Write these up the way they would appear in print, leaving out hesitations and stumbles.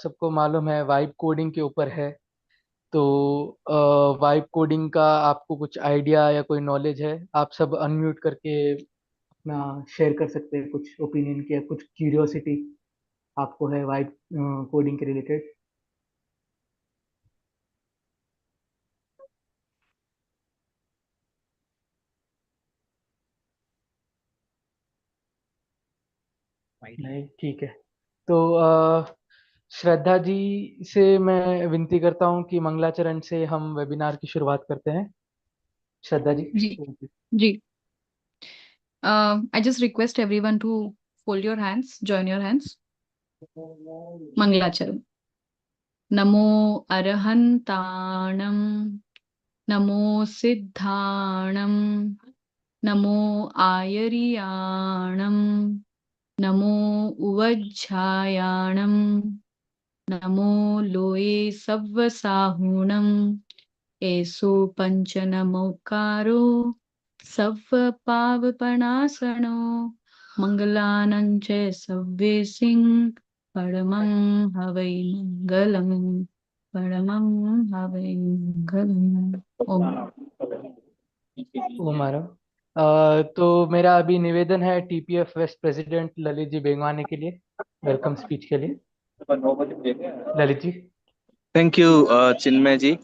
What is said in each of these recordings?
सबको मालूम है वाइब कोडिंग के ऊपर है। तो वाइब कोडिंग का आपको कुछ आइडिया या कोई नॉलेज है? आप सब अनम्यूट करके अपना शेयर कर सकते हैं, कुछ ओपिनियन की या कुछ क्यूरियोसिटी आपको है वाइब कोडिंग के रिलेटेड। नहीं, ठीक है। तो श्रद्धा जी से मैं विनती करता हूँ कि मंगलाचरण से हम वेबिनार की शुरुआत करते हैं। श्रद्धा जी। जी जी। I just request everyone to fold your hands, join your hands. Mangalacharam. Namo Arhantanam. Namo Siddhanam. Namo Ayariyanam. Namo Uvajjayanam. Namo Loe Savvasahunam. एसो पंचनमोकारो सव्व पावपणासनो मंगलानं च सव्वेसिं परमं हवै मंगलम् परमं हवै मंगलम्। ओम। ओम आरम। तो मेरा अभी निवेदन है TPF waste president Lalit ji बेंगवानी के लिए वेलकम स्पीच के लिए। ललित जी। थैंक यू चिन्मय जी।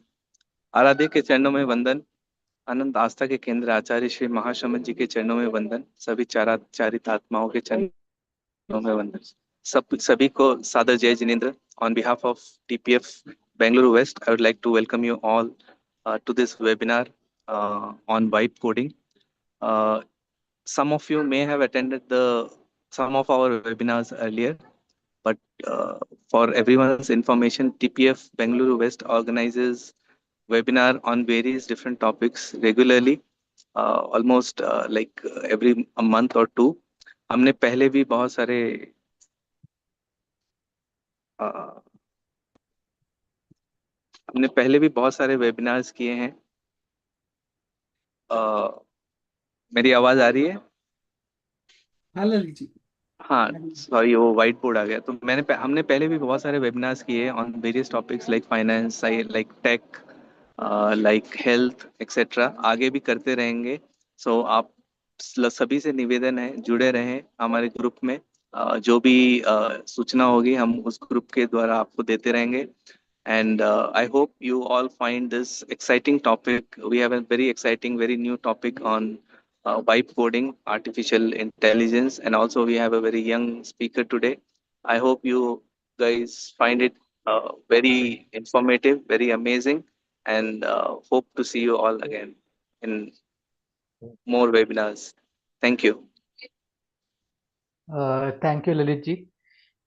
आराध्य के चरणों में वंदन। अनंत आस्था के केंद्र आचार्य श्री महाशमन जी के चरणों में वंदन। सभी चारित आत्माओं के चरणों में वंदन। सभी को सादर जय जिनेन्द्र। On behalf of TPF Bengaluru west, I would like to welcome you all to this webinar on vibe coding. Some of you may have attended some of our webinars earlier, but for everyone's information, TPF Bengaluru West organizes webinar on various different topics regularly, almost like every a month or two. हमने पहले भी बहुत सारे uh, हमने पहले भी बहुत सारे वेबिनार्स किए हैं। मेरी आवाज आ रही है? हाँ ललित जी। हाँ, सॉरी वो व्हाइट बोर्ड आ गया। तो हमने पहले भी बहुत सारे वेबिनार्स किए on various topics like finance, like tech, like health etcetera. आगे भी करते रहेंगे। सो आप सभी से निवेदन है जुड़े रहें हमारे ग्रुप में। जो भी सूचना होगी हम उस ग्रुप के द्वारा आपको देते रहेंगे। And I hope you all find this exciting topic. We have a very exciting, very new topic on vibe coding, artificial intelligence, and also we have a very young speaker today. I hope you guys find it very informative, very amazing, and hope to see you all again in more webinars. Thank you. Thank you Lalit ji.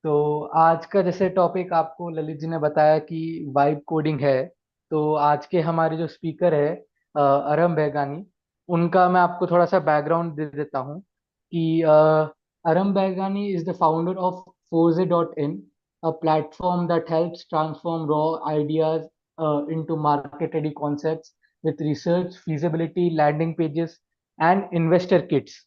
तो आज का जैसे topic आपको ललित जी ने बताया कि vibe coding है, तो आज के हमारे जो स्पीकर है अरहम बेगानी, उनका मैं आपको थोड़ा सा बैकग्राउंड दे देता हूँ कि Arham Begani is the founder of forze.in, a platform that helps transform raw ideas into market ready concepts with research, feasibility, landing pages, and investor kits.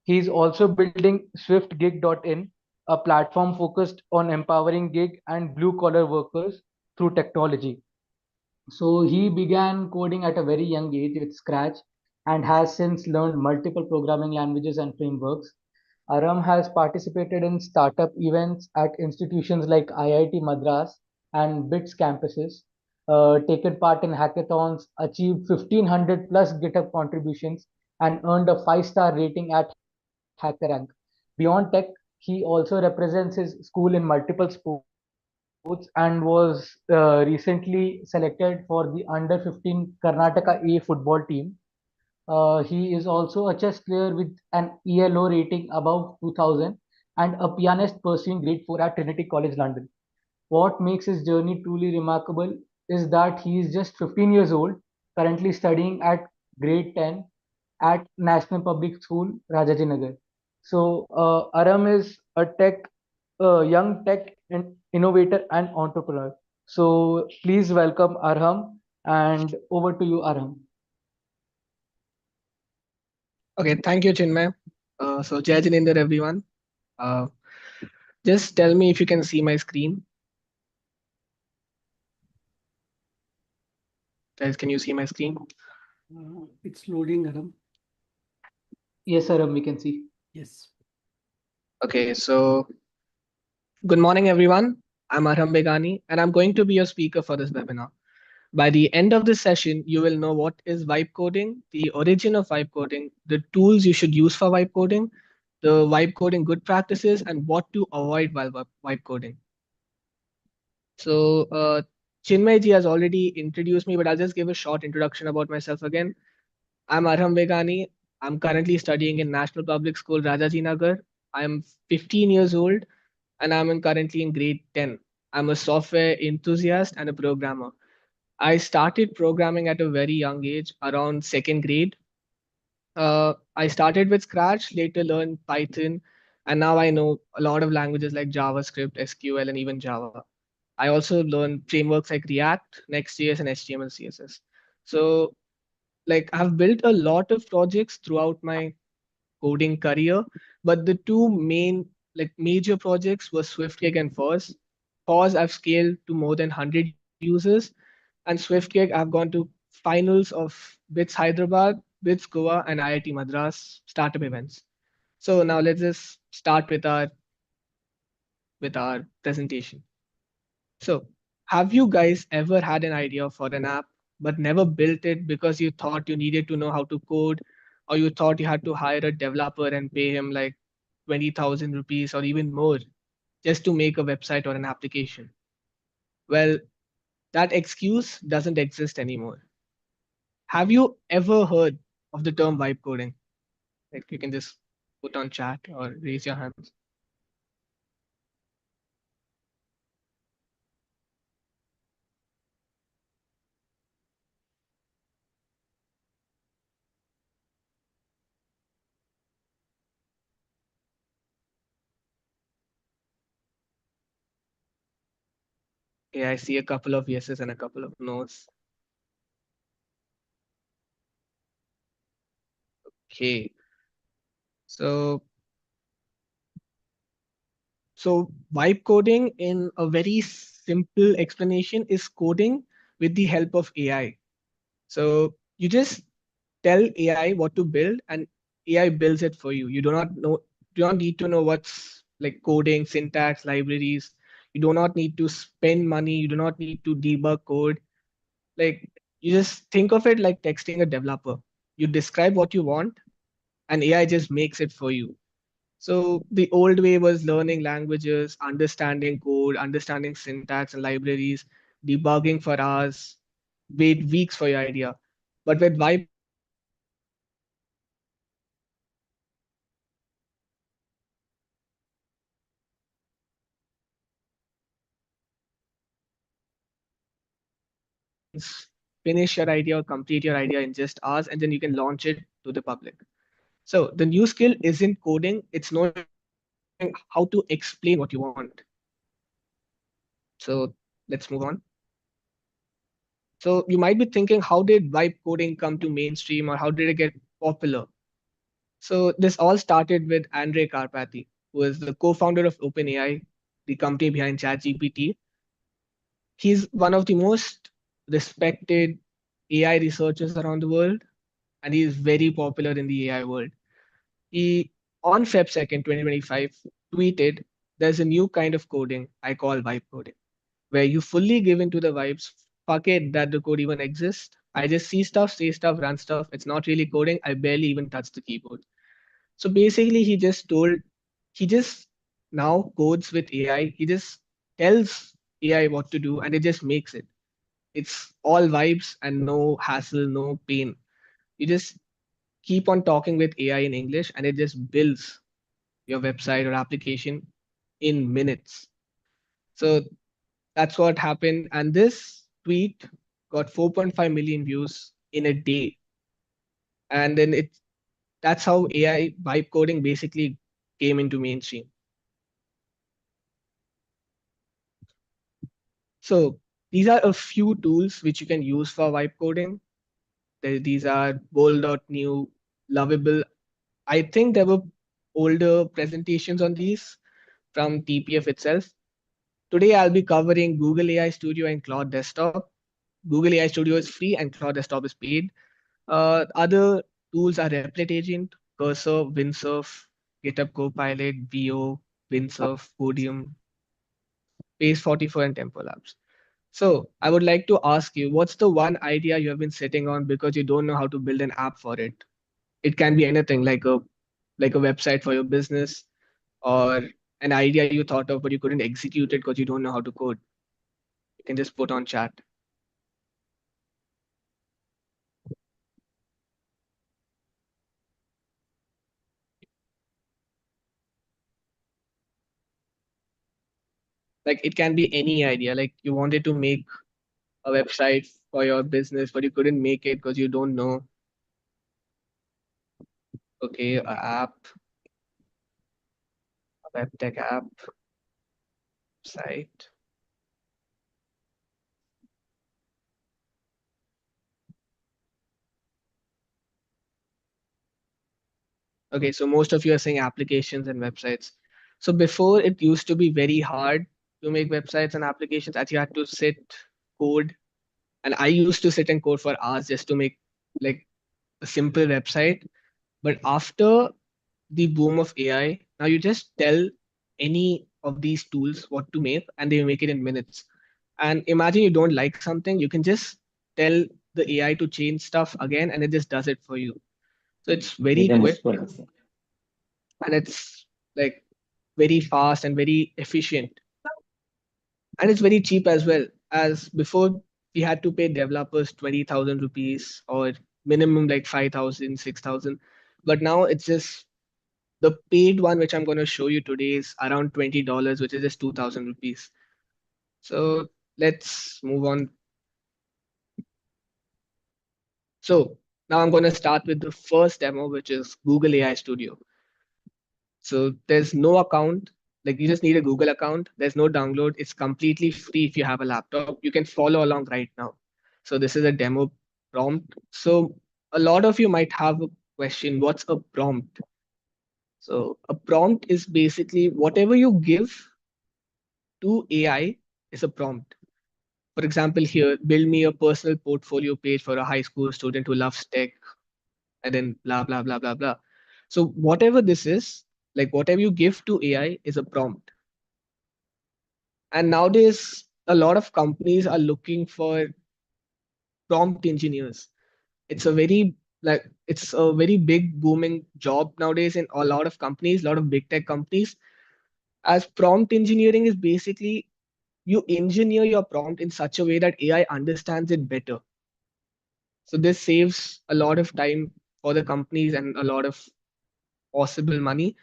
He is also building swiftgig.in, a platform focused on empowering gig and blue collar workers through technology. So he began coding at a very young age with Scratch and has since learned multiple programming languages and frameworks. Aram has participated in startup events at institutions like IIT Madras and BITS campuses, taken part in hackathons, achieved 1500 plus GitHub contributions, and earned a 5-star rating at HackerRank. Beyond tech, he also represents his school in multiple sports and was recently selected for the under 15 Karnataka A football team. He is also a chess player with an ELO rating above 2000 and a pianist pursuing grade 4 at Trinity College London. What makes his journey truly remarkable is that he is just 15 years old, currently studying at grade 10 at National Public School, Rajajinagar. So, Aram is a young tech and innovator and entrepreneur. So, please welcome Arham, and over to you, Arham. Okay, thank you, Chinmay. So Jai Jinendra, everyone. Uh, just tell me if you can see my screen. Guys, can you see my screen? It's loading, Arham. Yes, Aram, we can see. Yes. Okay, so good morning, everyone. I'm Arham Begani, and I'm going to be your speaker for this webinar. By the end of this session, you will know what is vibe coding, the origin of vibe coding, the tools you should use for vibe coding, the vibe coding good practices, and what to avoid while vibe coding. So, Chinmay ji has already introduced me, but I'll just give a short introduction about myself again. I'm Arham Begani. I'm currently studying in National Public School, Rajaji Nagar. I'm 15 years old and currently in grade 10. I'm a software enthusiast and a programmer. I started programming at a very young age, around second grade. I started with Scratch, later learned Python, and now I know a lot of languages like JavaScript, SQL, and even Java. I also learned frameworks like React, Next.js, and HTML, CSS. So, like, I've built a lot of projects throughout my coding career, but the two main, like, major projects were SwiftCake and Force. Force I've scaled to more than 100 users, and SwiftCake I've gone to finals of BITS Hyderabad, BITS Goa, and IIT Madras startup events. So now let's just start with our presentation. So, have you guys ever had an idea for an app but never built it because you thought you needed to know how to code, or you thought you had to hire a developer and pay him like 20,000 rupees or even more just to make a website or an application? Well, that excuse doesn't exist anymore. Have you ever heard of the term vibe coding? Like, you can just put on chat or raise your hands. Yeah, I see a couple of yeses and a couple of nos. Okay. So So vibe coding, in a very simple explanation, is coding with the help of AI. So you just tell AI what to build and AI builds it for you. You do not need to know what's like coding, syntax, libraries. You do not need to spend money. You do not need to debug code. Like, you just think of it like texting a developer. You describe what you want and AI just makes it for you. So the old way was learning languages, understanding code, understanding syntax and libraries, debugging for hours, wait weeks for your idea. But with vibe coding, you just finish your idea or complete your idea in just hours, and then you can launch it to the public. So the new skill isn't coding, it's knowing how to explain what you want. So let's move on. So you might be thinking, how did vibe coding come to mainstream, or how did it get popular? So this all started with Andre Karpathy, who is the co-founder of OpenAI, the company behind ChatGPT. He's one of the most respected AI researchers around the world, and he is very popular in the AI world. He, on Feb 2nd, 2025, tweeted, "There's a new kind of coding I call vibe coding, where you fully give into the vibes. Fuck it that the code even exists. I just see stuff, say stuff, run stuff. It's not really coding. I barely even touch the keyboard." So basically, he just now codes with AI. He just tells AI what to do and it just makes it. It's all vibes and no hassle, no pain. You just keep on talking with AI in English and it just builds your website or application in minutes. So that's what happened. And this tweet got 4.5 million views in a day. And then that's how AI vibe coding basically came into mainstream. So these are a few tools which you can use for vibe coding. These are bold.new, lovable. I think there were older presentations on these from TPF itself. Today I'll be covering Google AI Studio and Cloud Desktop. Google AI Studio is free and Cloud Desktop is paid. Other tools are Replit Agent, Cursor, Windsurf, GitHub Copilot, VO, Windsurf, Podium, Pace 44, and Tempo Labs. So I would like to ask you, what's the one idea you have been sitting on because you don't know how to build an app for it? It can be anything like a website for your business or an idea you thought of but you couldn't execute it because you don't know how to code. You can just put on chat. Like it can be any idea. Like you wanted to make a website for your business, but you couldn't make it because you don't know. Okay, a app, a web tech app, site. Okay, so most of you are saying applications and websites. So before it used to be very hard to make websites and applications as you had to sit, code. And I used to sit and code for hours just to make like a simple website. But after the boom of AI, now you just tell any of these tools what to make and they make it in minutes. And imagine you don't like something, you can just tell the AI to change stuff again and it just does it for you. So it's very quick and it's like very fast and very efficient. And it's very cheap as well. As before, we had to pay developers 20,000 rupees or minimum like 5,000, 6,000. But now it's just the paid one, which I'm going to show you today, is around $20, which is just 2,000 rupees. So let's move on. So now I'm going to start with the first demo, which is Google AI Studio. So there's no account, like you just need a Google account. There's no download. It's completely free if you have a laptop. You can follow along right now. So this is a demo prompt. So a lot of you might have a question, what's a prompt? So a prompt is basically whatever you give to AI is a prompt. For example, here, build me a personal portfolio page for a high school student who loves tech, and then blah, blah, blah, blah, blah. So whatever this is, like whatever you give to AI is a prompt. And nowadays, a lot of companies are looking for prompt engineers. It's a very it's a very big booming job nowadays in a lot of companies, a lot of big tech companies. As prompt engineering is basically you engineer your prompt in such a way that AI understands it better. So this saves a lot of time for the companies and a lot of possible money.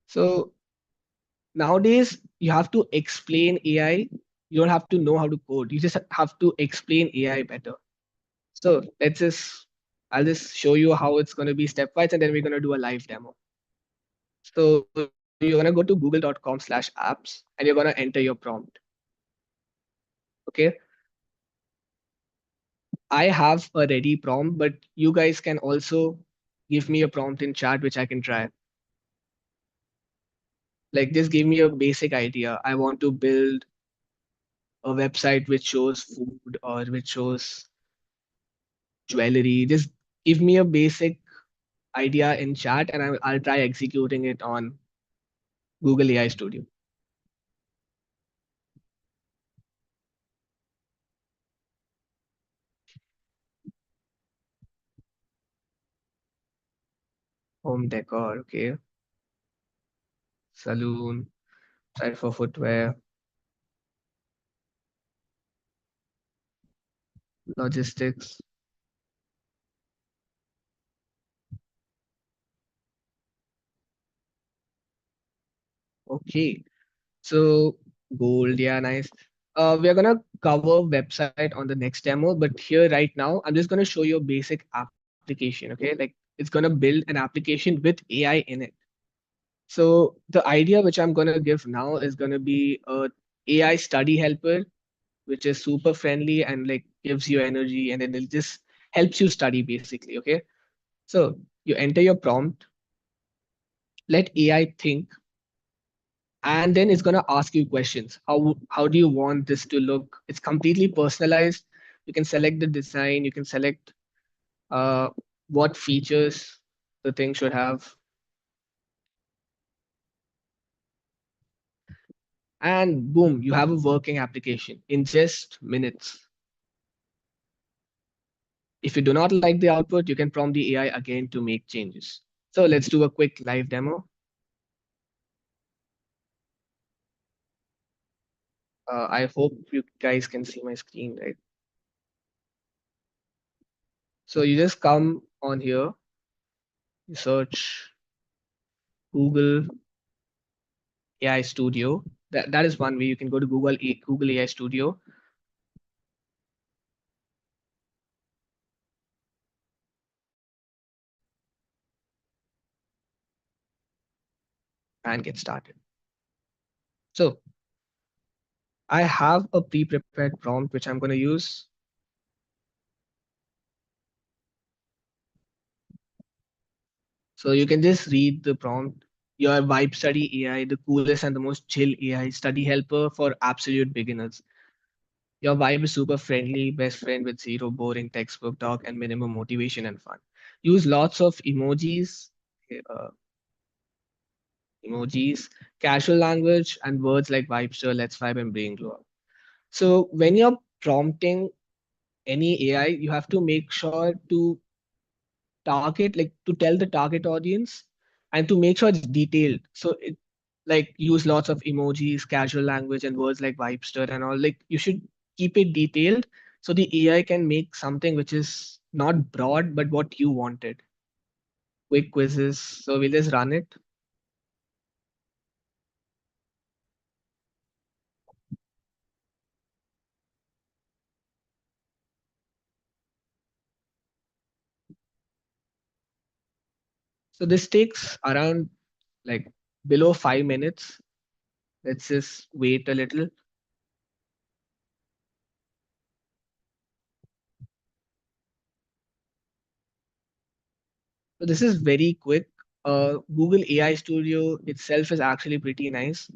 So nowadays you have to explain AI. You don't have to know how to code. You just have to explain AI better. So I'll just show you how it's going to be stepwise, and then we're going to do a live demo. So you're going to go to google.com/apps and you're going to enter your prompt. Okay. I have a ready prompt, but you guys can also give me a prompt in chat, which I can try. Like just give me a basic idea. I want to build a website which shows food or which shows jewelry. Just give me a basic idea in chat and I'll try executing it on Google AI Studio. Home decor, okay. Saloon, site for footwear, logistics. Okay, so gold, yeah, nice. We're gonna cover website on the next demo, but here right now, I'm just gonna show you a basic application, okay? Like it's gonna build an application with AI in it. So the idea which I'm gonna give now is gonna be a AI study helper, which is super friendly and like gives you energy and then it just helps you study basically, okay? So you enter your prompt, let AI think, and then it's going to ask you questions. How do you want this to look? It's completely personalized. You can select the design, you can select uh, what features the thing should have, and boom, you have a working application in just minutes. If you do not like the output, you can prompt the AI again to make changes. So let's do a quick live demo. I hope you guys can see my screen, right? So you just come on here, you search Google AI Studio. That is one way. You can go to Google AI Studio and get started. So I have a pre-prepared prompt which I'm going to use. So you can just read the prompt. Your Vibe Study AI, the coolest and the most chill AI study helper for absolute beginners. Your vibe is super friendly, best friend with zero boring textbook talk and minimum motivation and fun. Use lots of uh, emojis, casual language, and words like vibester, let's vibe, and brain glow up. So when you're prompting any AI, you have to make sure to target, like to tell the target audience and to make sure it's detailed. So it like use lots of emojis, casual language, and words like vibester and all. Like you should keep it detailed so the AI can make something which is not broad but what you wanted. Quick quizzes. So we'll just run it. So this takes around like below 5 minutes. Let's just wait a little. So this is very quick. Google AI Studio itself is actually pretty nice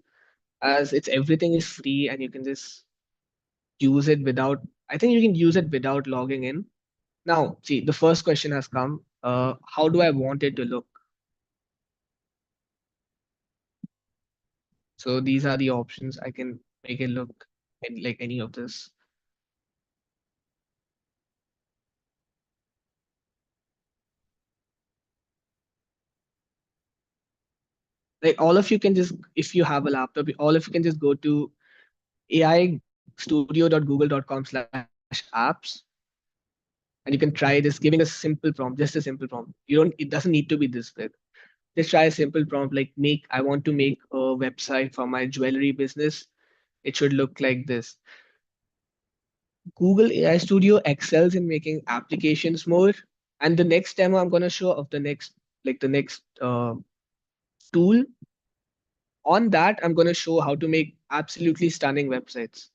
as it's everything is free and you can just use it without, I think you can use it without logging in. Now, see, the first question has come. How do I want it to look? So these are the options. I can make it look like any of this. Like all of you can just, if you have a laptop, all of you can just go to aistudio.google.com/apps and you can try this giving a simple prompt, just a simple prompt. It doesn't need to be this big. Just try a simple prompt like I want to make a website for my jewelry business. It should look like this. Google AI Studio excels in making applications more. And the next demo I'm going to show of the next tool, on that, I'm going to show how to make absolutely stunning websites.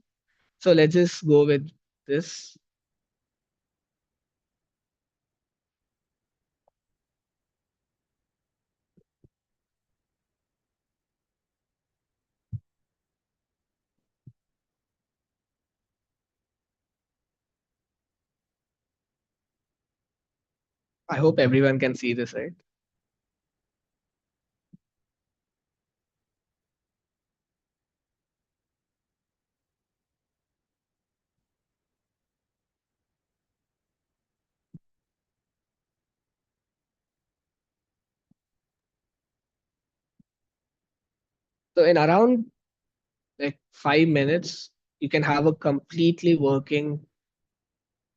So let's just go with this. I hope everyone can see this, right? So in around like 5 minutes, you can have a completely working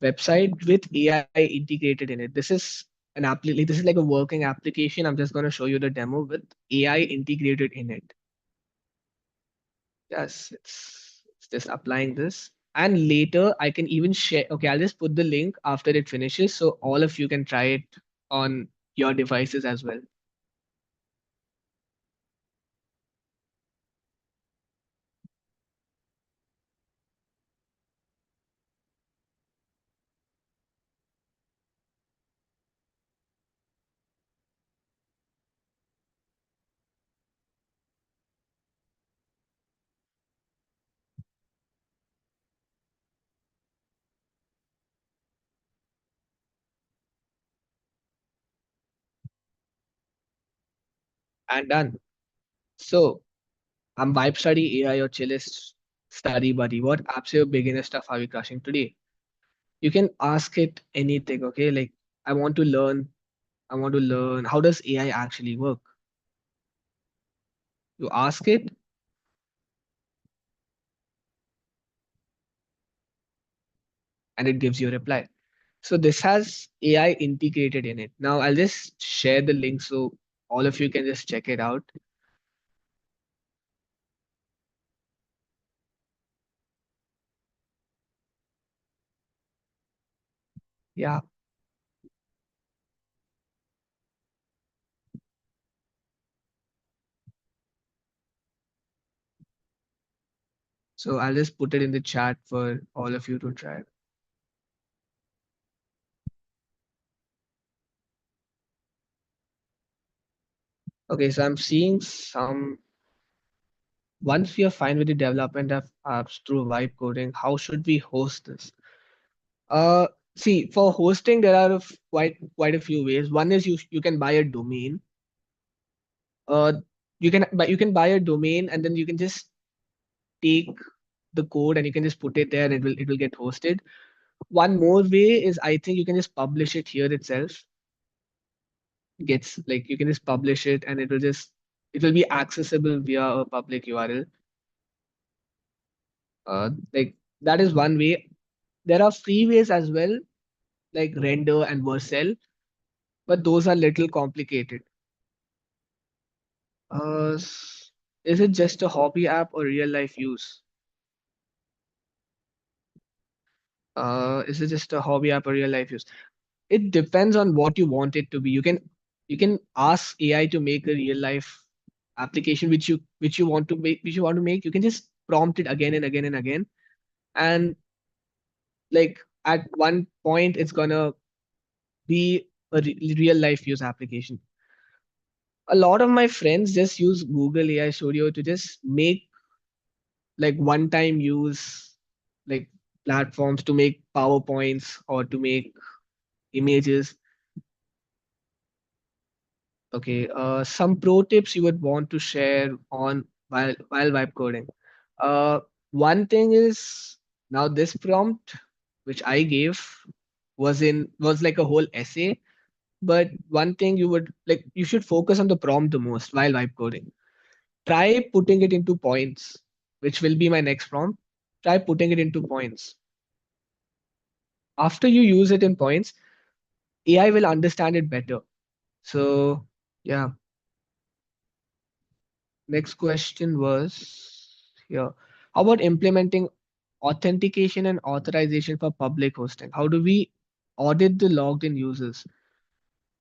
website with AI integrated in it. This is like a working application. I'm just going to show you the demo with AI integrated in it. Yes, it's just applying this. And later I can even share. Okay, I'll just put the link after it finishes so all of you can try it on your devices as well. and done. So I'm Vibe Study AI or Chillest Study Buddy. What absolute beginner stuff are we crushing today? You can ask it anything, okay? Like I want to learn, I want to learn how does AI actually work? You ask it, and it gives you a reply. So this has AI integrated in it. Now I'll just share the link so all of you can just check it out. Yeah. So I'll just put it in the chat for all of you to try. Okay, so I'm seeing some. Once we are fine with the development of apps through vibe coding, how should we host this? Uh, See, for hosting, there are quite a few ways. One is you can buy a domain. Uh, you can buy a domain and then you can just take the code and you can just put it there and it will get hosted. One more way is I think you can just publish it here itself. Gets like you can just publish it and it will be accessible via a public URL. Like that is one way. There are free ways as well, like Render and Vercel, but those are little complicated. Is it just a hobby app or real life use? Is it just a hobby app or real life use? It depends on what you want it to be. You can ask AI to make a real life application which you want to make. You can just prompt it again and again and again, and like at one point it's gonna be a real life use application. A lot of my friends just use Google AI Studio to just make like one time use like platforms to make PowerPoints or to make images. Okay, some pro tips you would want to share on while vibe coding. Uh, One thing is now this prompt which I gave was like a whole essay, but one thing you should focus on the prompt the most while vibe coding. Try putting it into points, which will be my next prompt. Try putting it into points. After you use it in points, AI will understand it better. So yeah, next question was here. How about implementing authentication and authorization for public hosting? How do we audit the logged in users?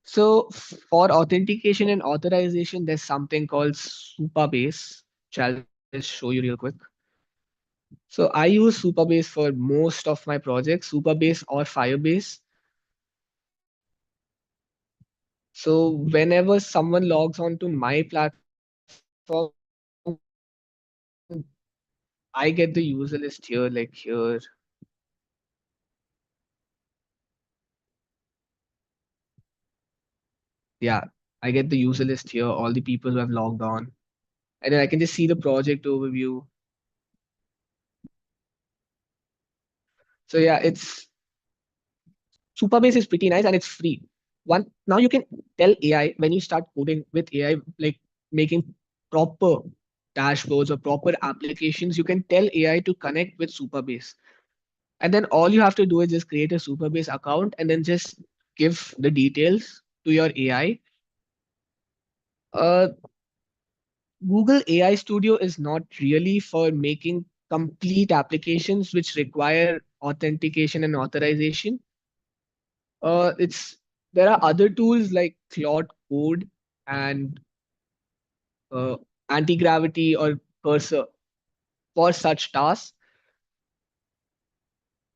So for authentication and authorization, there's something called Supabase, which I'll just show you real quick. So I use Supabase for most of my projects, Supabase or Firebase. So whenever someone logs on to my platform, I get the user list here, like here. Yeah, I get the user list here, all the people who have logged on. And then I can just see the project overview. So yeah, it's Supabase is pretty nice and it's free. One now you can tell AI when you start coding with AI, like making proper dashboards or proper applications, you can tell AI to connect with Supabase. And then all you have to do is just create a Supabase account and then just give the details to your AI. Uh, Google AI Studio is not really for making complete applications which require authentication and authorization. It's There are other tools like Claude Code and uh, anti-gravity or cursor for such tasks.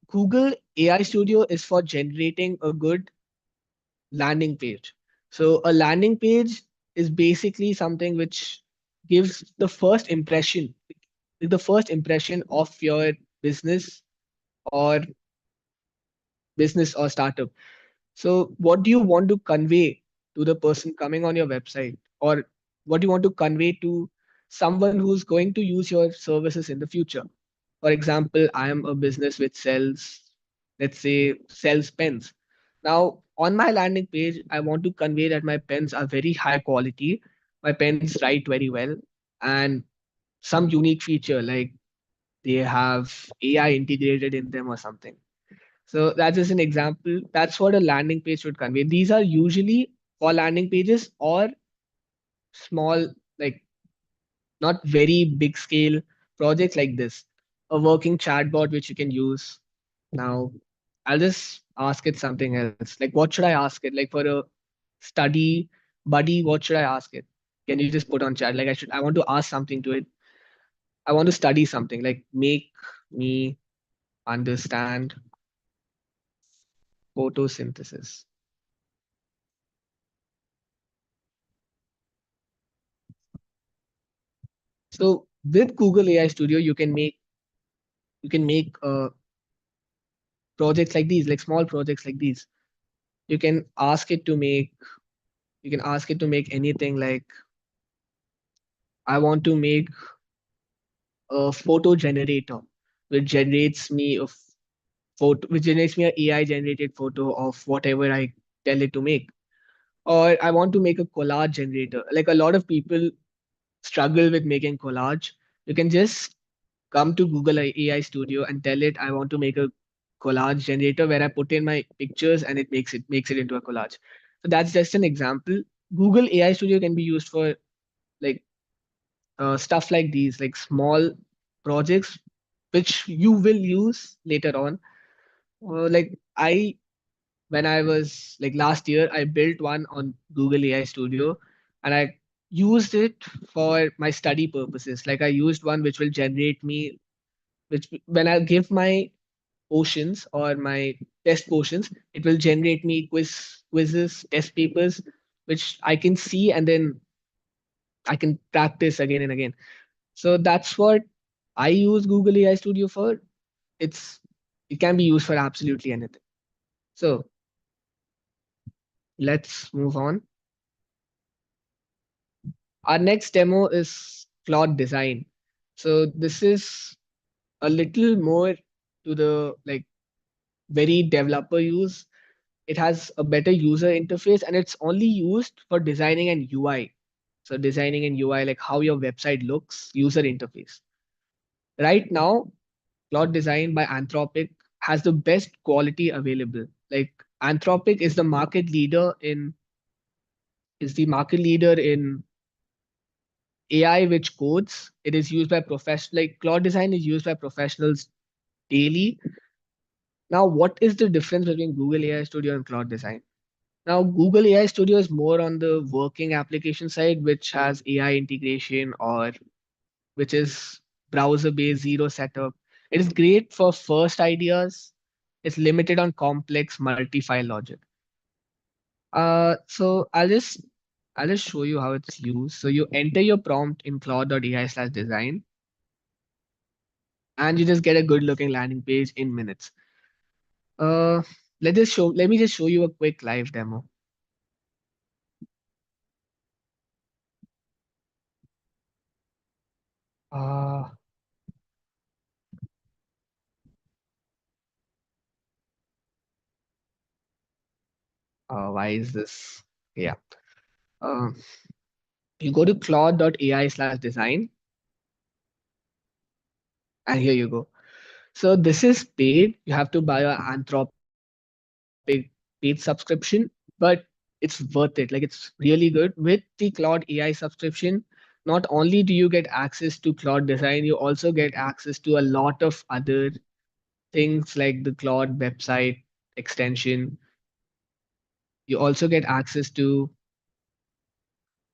Google AI Studio is for generating a good landing page. So a landing page is basically something which gives the first impression of your business or business or startup. So what do you want to convey to the person coming on your website or what you want to convey to someone who's going to use your services in the future. For example, I am a business which sells, let's say, sells pens. Now, on my landing page, I want to convey that my pens are very high quality. My pens write very well, and some unique feature like they have AI integrated in them or something. So that's just an example. That's what a landing page should convey. These are usually for landing pages or small, like not very big scale projects like this. A working chatbot which you can use. Now, I'll just ask it something else. Like, what should I ask it? Like for a study buddy, what should I ask it? Can you just put on chat? Like I want to ask something to it. I want to study something. Like make me understand photosynthesis. So with Google AI Studio, you can make projects like these, like small projects like these. You can ask it to make you can ask it to make anything like I want to make a photo generator which generates me a photo which generates me a AI generated photo of whatever I tell it to make. Or I want to make a collage generator. Like a lot of people struggle with making collage. You can just come to Google AI Studio and tell it I want to make a collage generator where I put in my pictures and it makes it into a collage. So that's just an example. Google AI Studio can be used for like stuff like these, like small projects which you will use later on. Like when I was like last year, I built one on Google AI Studio and I used it for my study purposes. Like I used one which will generate me, which when I give my portions or my test portions, it will generate me quizzes, test papers, which I can see and then I can practice again and again. So that's what I use Google AI Studio for. It's it can be used for absolutely anything. So let's move on. Our next demo is Claude Design. So this is a little more to the like very developer use. It has a better user interface and it's only used for designing an UI. So designing an UI like how your website looks, user interface. Right now, Cloud Design by Anthropic has the best quality available. Like Anthropic is the market leader in AI which codes. It is used by professional like Cloud Design is used by professionals daily. Now, what is the difference between Google AI Studio and Cloud Design? Now, Google AI Studio is more on the working application side, which has AI integration or which is browser based zero setup. It is great for first ideas. It's limited on complex multi-file logic. So I'll just show you how it's used. So you enter your prompt in claude.ai/design and you just get a good looking landing page in minutes. Uh, let me just show you a quick live demo. Uh, why is this? Yeah. Um, you go to claude.ai/design and here you go. So this is paid. You have to buy an Anthropic paid subscription, but it's worth it. Like it's really good. With the Claude AI subscription, not only do you get access to Claude Design, you also get access to a lot of other things like the Claude website extension. You also get access to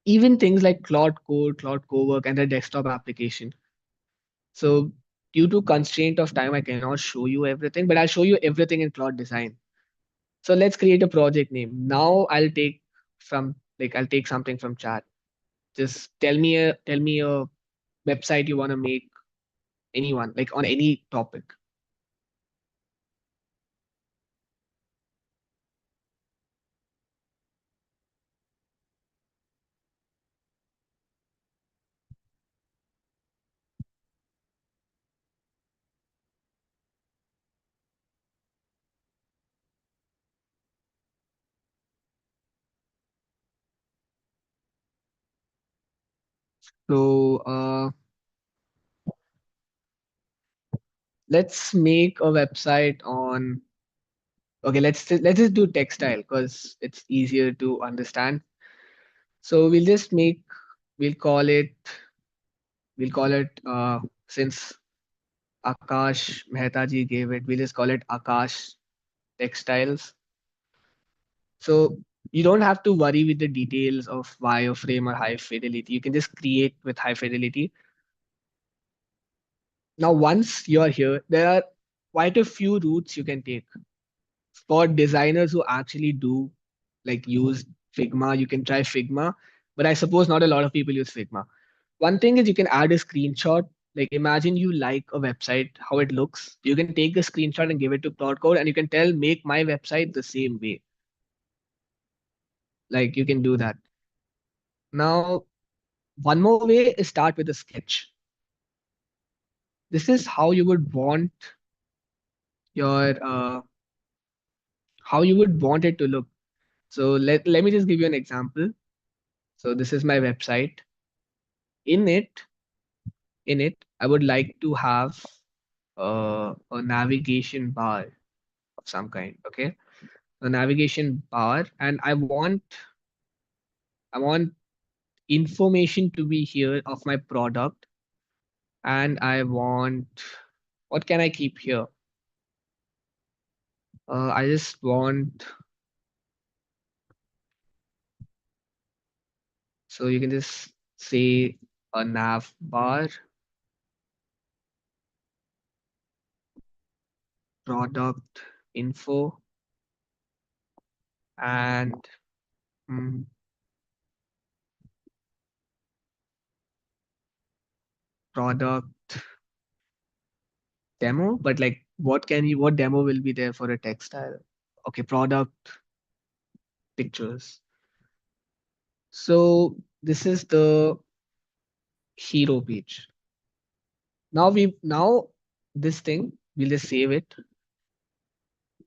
even things like Claude Code, Claude Cowork, and the desktop application. So due to constraint of time, I cannot show you everything, but I'll show you everything in Claude Design. So let's create a project name. Now I'll take something from chat. Just tell me a website you want to make, anyone, like on any topic. So let's make a website on. Okay, let's just do textile because it's easier to understand. So we'll call it since Akash Mehta ji gave it, we'll just call it Akash Textiles. So you don't have to worry with the details of wireframe or high fidelity. You can just create with high fidelity. Now, once you're here, there are quite a few routes you can take. For designers who actually do like use Figma, you can try Figma, but I suppose not a lot of people use Figma. One thing is you can add a screenshot. Like imagine you like a website, how it looks. You can take a screenshot and give it to Cloud Code, and you can tell make my website the same way. Like you can do that. Now, one more way is start with a sketch. This is how you would want your how you would want it to look. So let me just give you an example. So this is my website. In it, I would like to have a navigation bar of some kind. Okay, a navigation bar, and I want information to be here of my product, and I want what can I keep here? I just want so you can just say a nav bar product info and mm, product demo, but like what demo will be there for a textile? Okay, product pictures. So this is the hero page. Now this thing we'll just save it.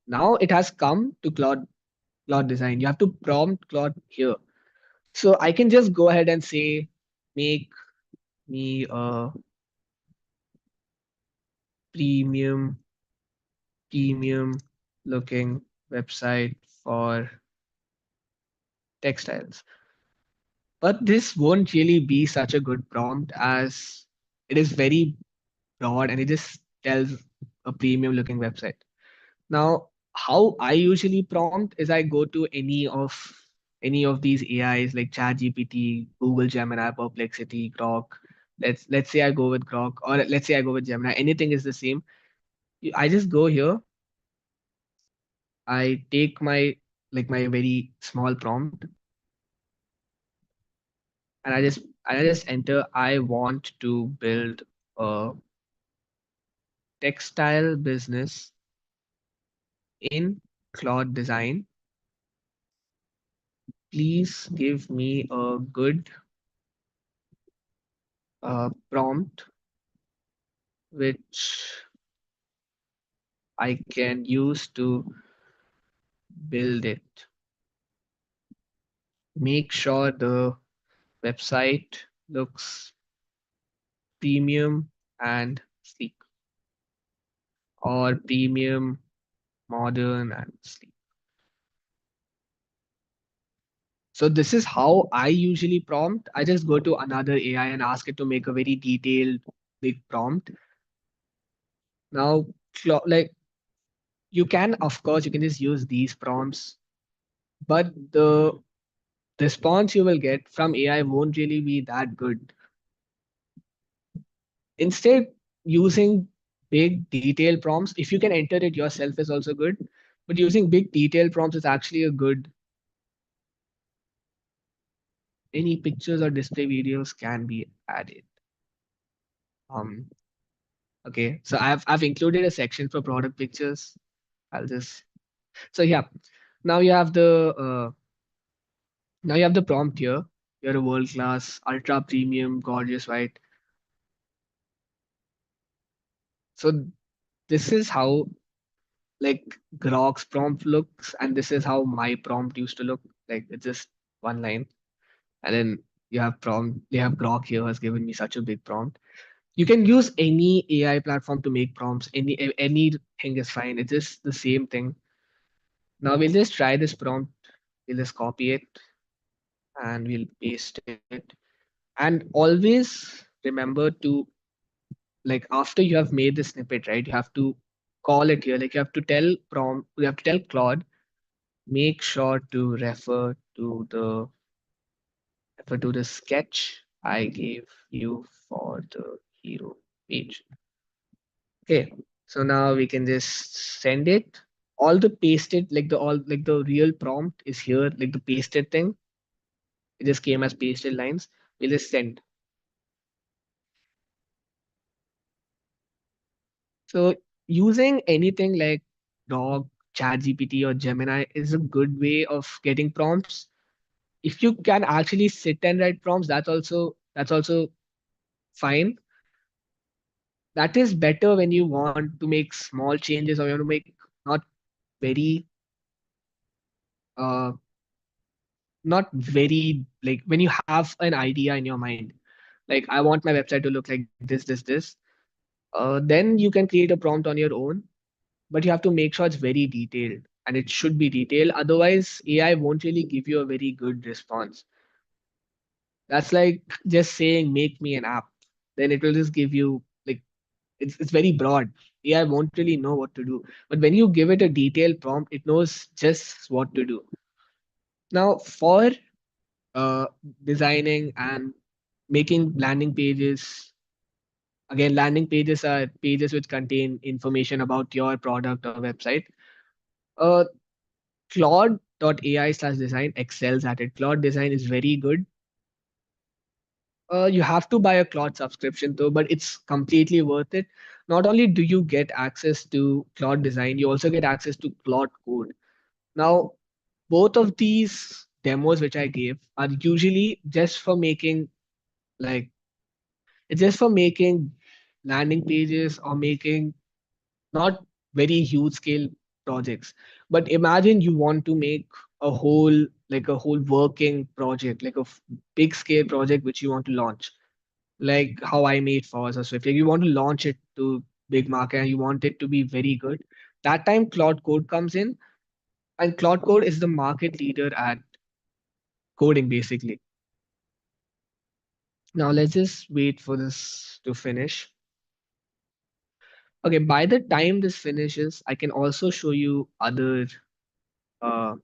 Now it has come to Claude Design. You have to prompt Claude here. So I can just go ahead and say make me a premium premium looking website for textiles. But this won't really be such a good prompt as it is very broad and it just tells a premium looking website. Now, how I usually prompt is I go to any of these AIs like ChatGPT, Google Gemini, Perplexity, Grok. Let's say I go with Grok, or let's say I go with Gemini. Anything is the same. I just go here. I take my very small prompt, and I just enter. I want to build a textile business in Claude Design. Please give me a good prompt which I can use to build it. Make sure the website looks premium and sleek, or premium, modern, and sleek. So this is how I usually prompt. I just go to another AI and ask it to make a very detailed big prompt. Now, like you can, of course, you can just use these prompts, but the response you will get from AI won't really be that good. Instead, using big detailed prompts, if you can enter it yourself, is also good. But using big detailed prompts is actually a good. Any pictures or display videos can be added. Um, okay, so I've included a section for product pictures. I'll just so yeah. Now you have the now you have the prompt here. You're a world class, ultra premium, gorgeous white. So this is how like Grok's prompt looks, and this is how my prompt used to look. Like it's just one line, and then You have prompt. They have Grok here has given me such a big prompt. You can use any AI platform to make prompts. Anything is fine. It's just the same thing. Now we'll just try this prompt. We'll just copy it and we'll paste it. And always remember to, like, after you have made the snippet, right? You have to call it here. Like you have to tell prompt. You have to tell Claude. Make sure to refer to the sketch I gave you for the hero page. Okay, so now we can just send it. All the pasted, like the real prompt is here, like the pasted thing. It just came as pasted lines. We'll just send. So using anything like Dog, ChatGPT, or Gemini is a good way of getting prompts. If you can actually sit and write prompts, that's also fine. That is better when you want to make small changes or you want to make not very uh not very, like, when you have an idea in your mind, like I want my website to look like this, then you can create a prompt on your own, but you have to make sure it's very detailed, and it should be detailed, otherwise AI won't really give you a very good response. That's like just saying make me an app, then it will just give you, like, it's very broad. AI won't really know what to do, but when you give it a detailed prompt, it knows just what to do. Now for uh, designing and making landing pages. Again, landing pages are pages which contain information about your product or website. Uh, Claude.ai/design excels at it. Claude design is very good. You have to buy a Claude subscription though, but it's completely worth it. Not only do you get access to Claude design, you also get access to Claude code. Now, both of these demos which I gave are usually just for making, like, it's just for making landing pages or making not very huge scale projects. But imagine you want to make a whole, like a whole working project, like a big scale project which you want to launch, like how I made Force or Swift. Like you want to launch it to big market and you want it to be very good. That time Cloud Code comes in, and Cloud Code is the market leader at coding basically. Now let's just wait for this to finish. Okay, by the time this finishes, I can also show you uh,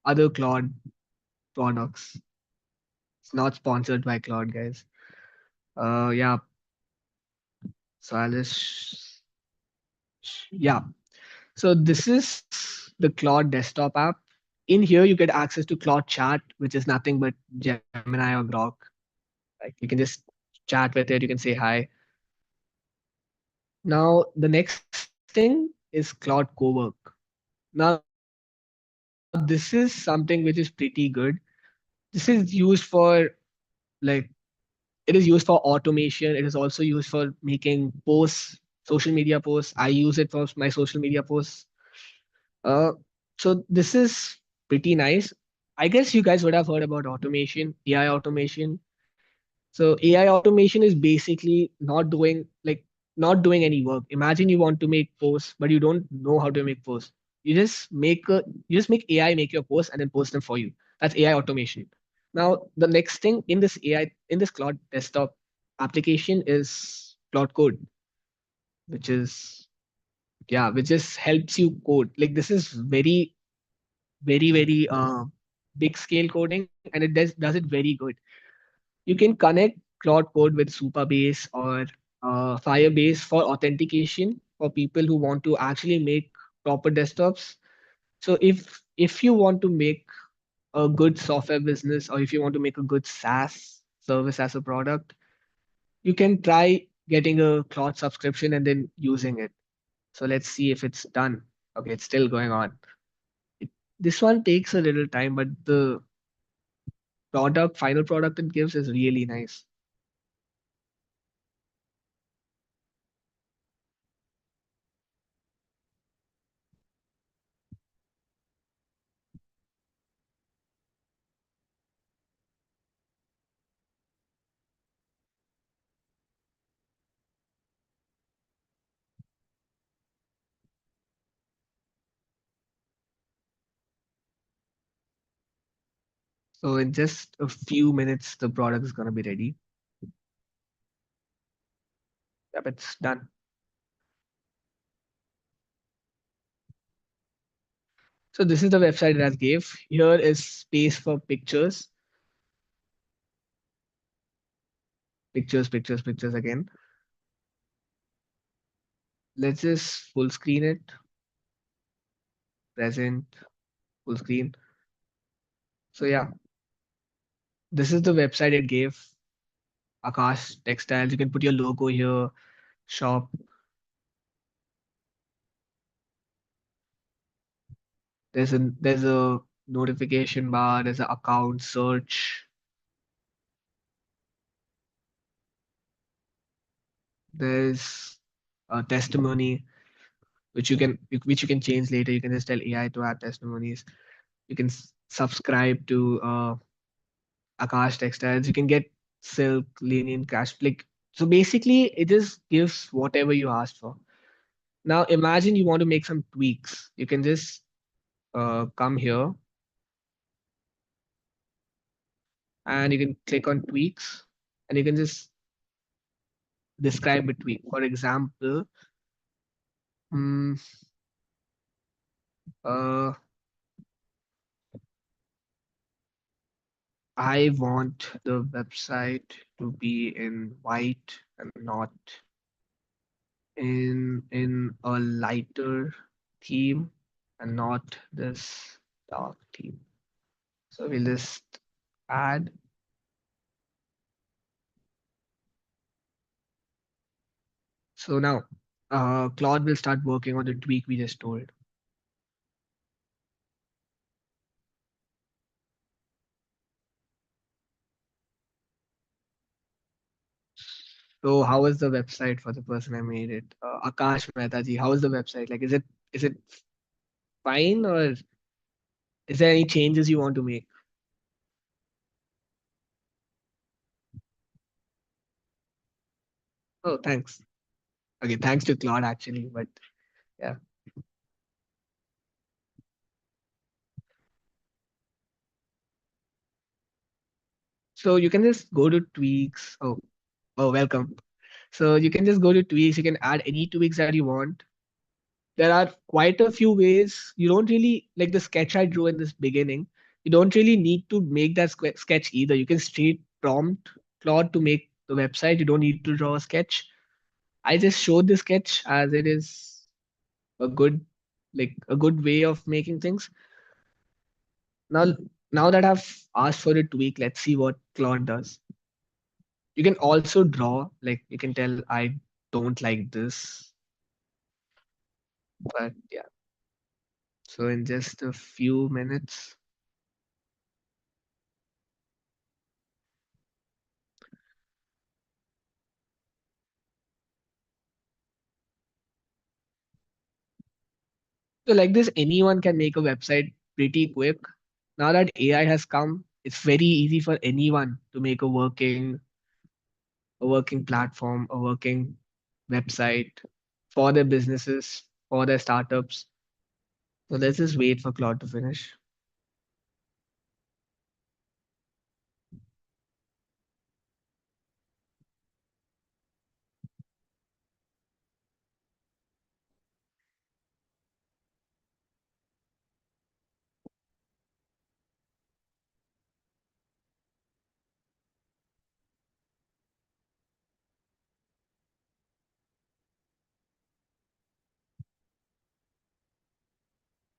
other Claude products. It's not sponsored by Claude, guys. Yeah. So I'll just yeah. So this is the Claude desktop app. In here, you get access to Claude Chat, which is nothing but Gemini or Grok. Like you can just chat with it. You can say hi. Now the next thing is Claude Cowork. Now this is something which is pretty good. This is used for, like, it is used for automation. It is also used for making posts, social media posts. I use it for my social media posts. Uh, so this is pretty nice. I guess you guys would have heard about automation, AI automation. So AI automation is basically not doing any work. Imagine you want to make posts, but you don't know how to make posts. You just make AI make your posts and then post them for you. That's AI automation. Now the next thing in this AI in this Cloud desktop application is Cloud Code, which is, yeah, which just helps you code. Like this is very big scale coding, and it does it very good. You can connect Cloud Code with Supabase or Firebase for authentication for people who want to actually make proper desktops. So if you want to make a good software business, or if you want to make a good SaaS service as a product, you can try getting a Cloud subscription and then using it. So let's see if it's done. Okay, it's still going on. It, this one takes a little time, but the final product it gives is really nice. So in just a few minutes, the product is going to be ready. Yep, it's done. So this is the website that I gave. Here is space for pictures. Pictures, pictures, pictures again. Let's just full screen it. Present, full screen. So yeah, this is the website it gave. Akash Textiles. You can put your logo here. Shop. There's a notification bar. There's an account search. There's a testimony which you can change later. You can just tell AI to add testimonies. You can subscribe to Akash Textiles. You can get silk, linen, cash. Like so, basically, it just gives whatever you asked for. Now, imagine you want to make some tweaks. You can just come here and you can click on tweaks, and you can just describe a tweak. For example, mm, uh, I want the website to be in white and not in a lighter theme and not this dark theme. So we'll just add. So now Claude will start working on the tweak we just told. So how is the website for the person I made it? Akash Mehta ji, how is the website? Like, is it fine, or is there any changes you want to make? Oh, thanks. Okay, thanks to Claude actually, but yeah. So you can just go to tweaks. Oh, welcome. So you can just go to tweaks. You can add any tweaks that you want. There are quite a few ways. You don't really like the sketch I drew in this beginning. You don't really need to make that sketch either. You can straight prompt Claude to make the website. You don't need to draw a sketch. I just showed the sketch as it is a good, like a good way of making things. Now, now that I've asked for a tweak, let's see what Claude does. You can also draw, like you can tell I don't like this, but yeah. So in just a few minutes, so like this, anyone can make a website pretty quick. Now that AI has come, it's very easy for anyone to make a working platform, a working website for their businesses, for their startups. So let's just wait for Claude to finish.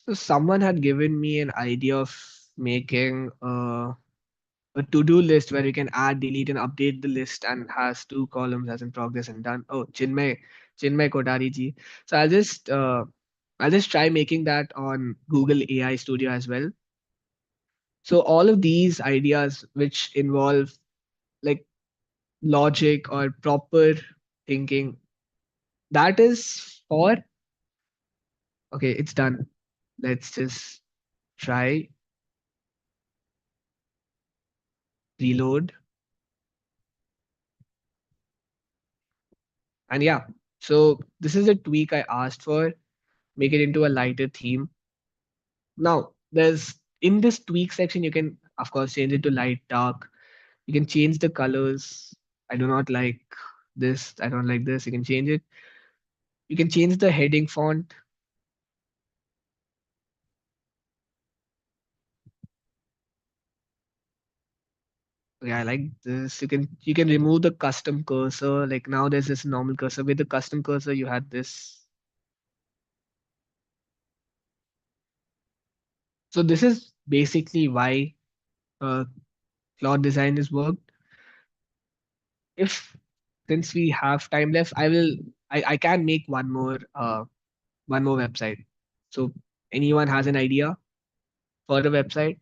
So someone had given me an idea of making a to-do list where you can add, delete, and update the list and has two columns as in progress and done. Oh, Chinmay Kotari ji. So I'll just try making that on Google AI Studio as well. So all of these ideas which involve like logic or proper thinking, that is for okay, it's done. Let's just try reload. And yeah, so this is a tweak I asked for, make it into a lighter theme. Now, there's in this tweak section, you can of course, change it to light, dark. You can change the colors. I do not like this. I don't like this. You can change it. You can change the heading font. Yeah, I like this. You can remove the custom cursor. Like now there's this normal cursor. With the custom cursor, you had this. So this is basically why uh, cloud design is worked. If since we have time left, I can make one more website. So anyone has an idea for the website?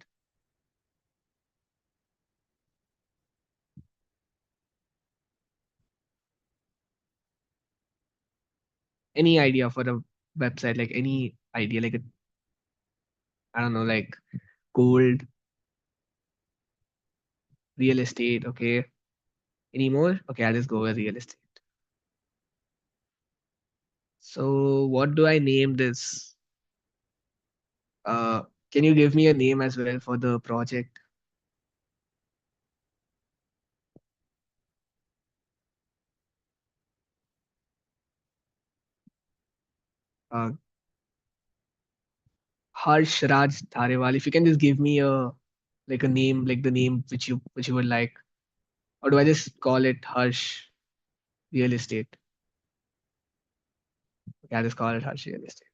Any idea for a website? Like any idea, like I don't know, like gold, real estate. Okay. Any more? Okay, I'll just go with real estate. So what do I name this? Uh, can you give me a name as well for the project? Uh, Harsh Raj Dharewal. If you can just give me a name, like the name which you would like, or do I just call it Harsh Real Estate? Okay, I'll just call it Harsh Real Estate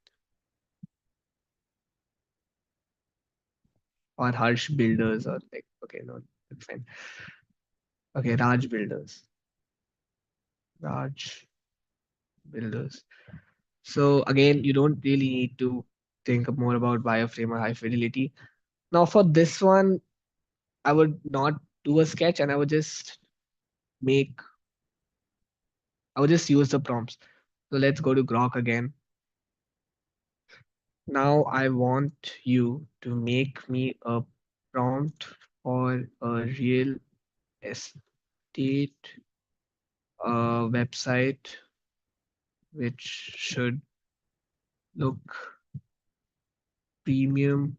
or Harsh Builders or like okay, no, that's fine. Okay, Raj Builders. Raj Builders. So again, you don't really need to think more about wireframe or high fidelity. Now for this one, I would not do a sketch and make, I would just use the prompts. So let's go to Grok again. Now I want you to make me a prompt for a real estate website which should look premium.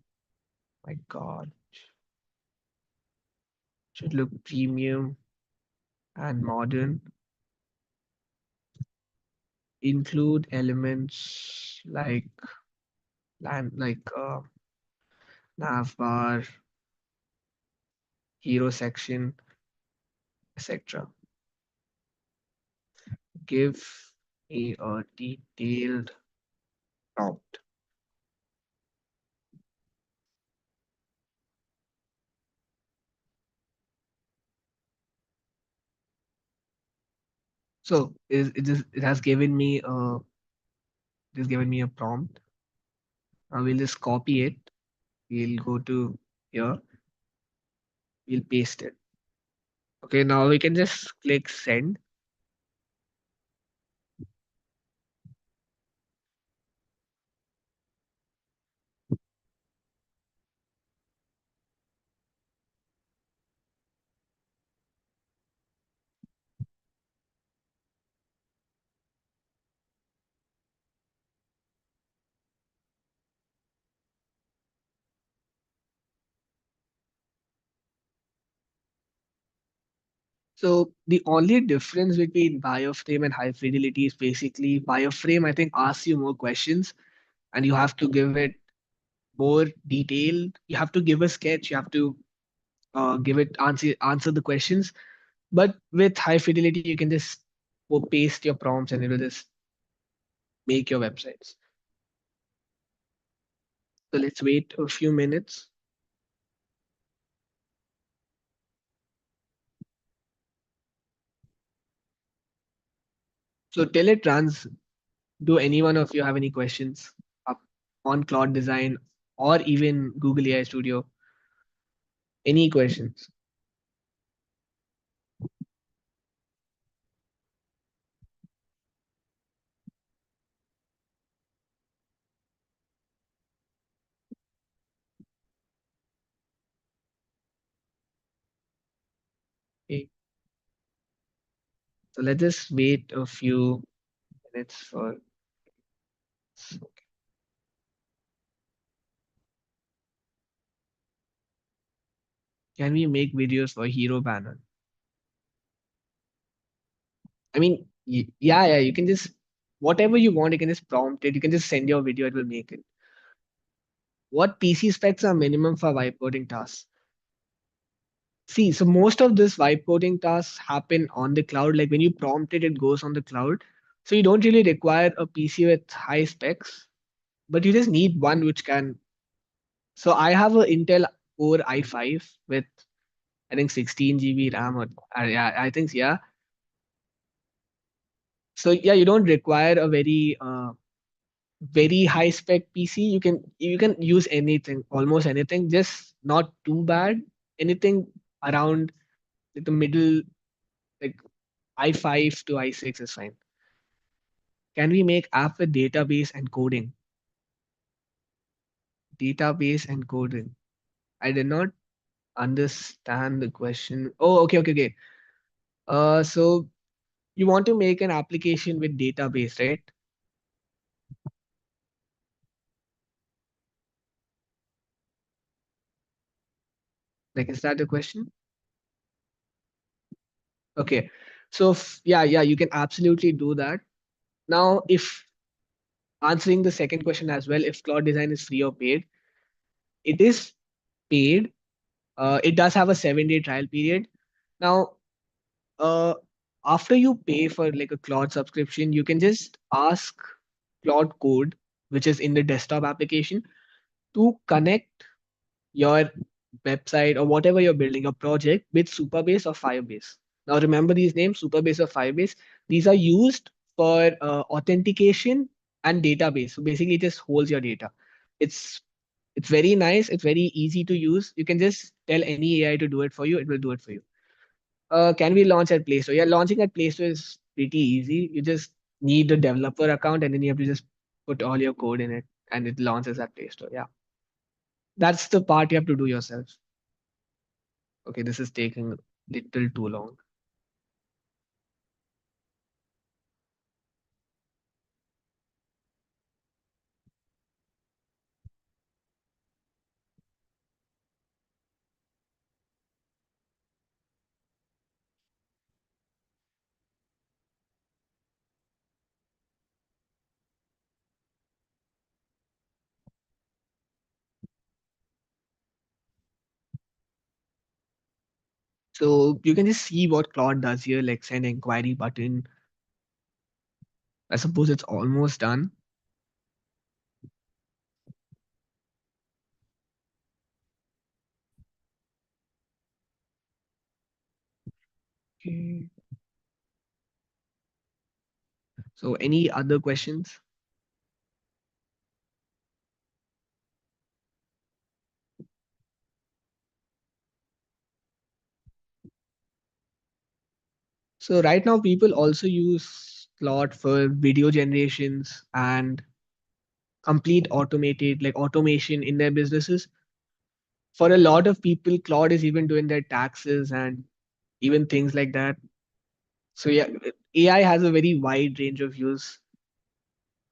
My God, should look premium and modern. Include elements like land, like nav bar, hero section, etc. Give me a detailed prompt. So it has given me a prompt. Now we'll just copy it. We'll go to here. We'll paste it. Okay, now we can just click send. So the only difference between wireframe and high fidelity is basically wireframe, I think, asks you more questions and you have to give it more detail. You have to give a sketch. You have to give it answer the questions. But with high fidelity, you can just paste your prompts and it will just make your websites. So let's wait a few minutes. So till it runs, do any one of you have any questions up on Cloud Design or even Google AI Studio? Any questions? Okay. So let's just wait a few minutes for. Can we make videos for hero banner? I mean, yeah, you can just whatever you want, you can just prompt it. You can just send your video, it will make it. What PC specs are minimum for vibe coding tasks? See, so most of this vibe coding tasks happen on the cloud. Like when you prompt it, it goes on the cloud. So you don't really require a PC with high specs, but you just need one which can. So I have a Intel Core i5 with I think 16 GB RAM or yeah, I think yeah. So yeah, you don't require a very high spec PC. You can use anything, almost anything, just not too bad. Anything around like the middle, like i5 to i6 is fine. Can we make app with database and coding? Database and coding. I did not understand the question. Oh, okay. So you want to make an application with database, right? Like, is that the question? Okay. So yeah, you can absolutely do that. Now, if answering the second question as well, if Cloud Design is free or paid, it is paid. It does have a 7-day trial period. Now, uh, after you pay for like a Claude subscription, you can just ask Claude Code, which is in the desktop application, to connect your website or whatever you're building, a project with Supabase or Firebase. Now, remember these names, Supabase or Firebase. These are used for authentication and database. So basically, it just holds your data. It's it's very nice. It's very easy to use. You can just tell any AI to do it for you. It will do it for you. Can we launch at Play Store? Yeah, launching at Play Store is pretty easy. You just need a developer account and then you have to just put all your code in it and it launches at Play Store. Yeah, that's the part you have to do yourself. Okay, this is taking a little too long. So you can just see what Claude does here, like send inquiry button. I suppose it's almost done. Okay. So any other questions? So right now people also use Claude for video generations and complete automated like automation in their businesses. For a lot of people, Claude is even doing their taxes and even things like that. So yeah, AI has a very wide range of use.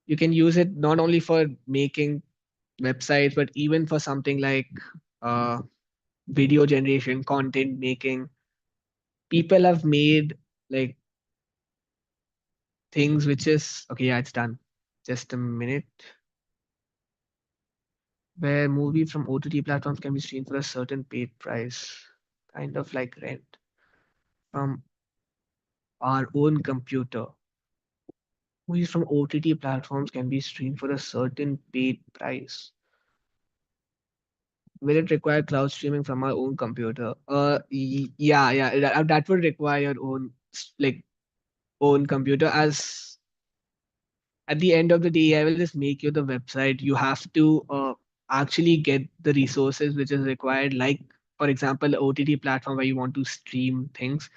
You can use it not only for making websites, but even for something like uh, video generation, content making. People have made like things which is okay. Yeah, it's done. Just a minute. Where movies from OTT platforms can be streamed for a certain paid price, kind of like rent from our own computer. Movies from OTT platforms can be streamed for a certain paid price. Will it require cloud streaming from our own computer? Yeah. That would require your own like own computer. As at the end of the day, I will just make you the website. You have to actually get the resources which is required. Like for example, OTT platform where you want to stream things.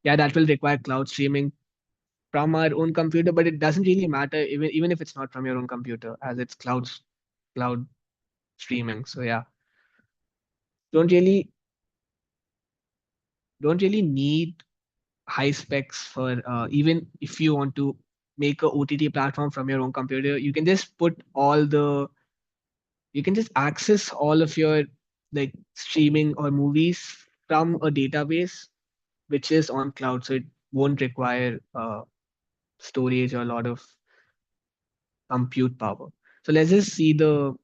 Yeah, that will require cloud streaming from our own computer, but it doesn't really matter even if it's not from your own computer, as it's cloud streaming. So yeah, don't really don't really need high specs for even if you want to make a OTT platform from your own computer, you can just access all of your like streaming or movies from a database which is on cloud, so it won't require storage or a lot of compute power. So let's just see the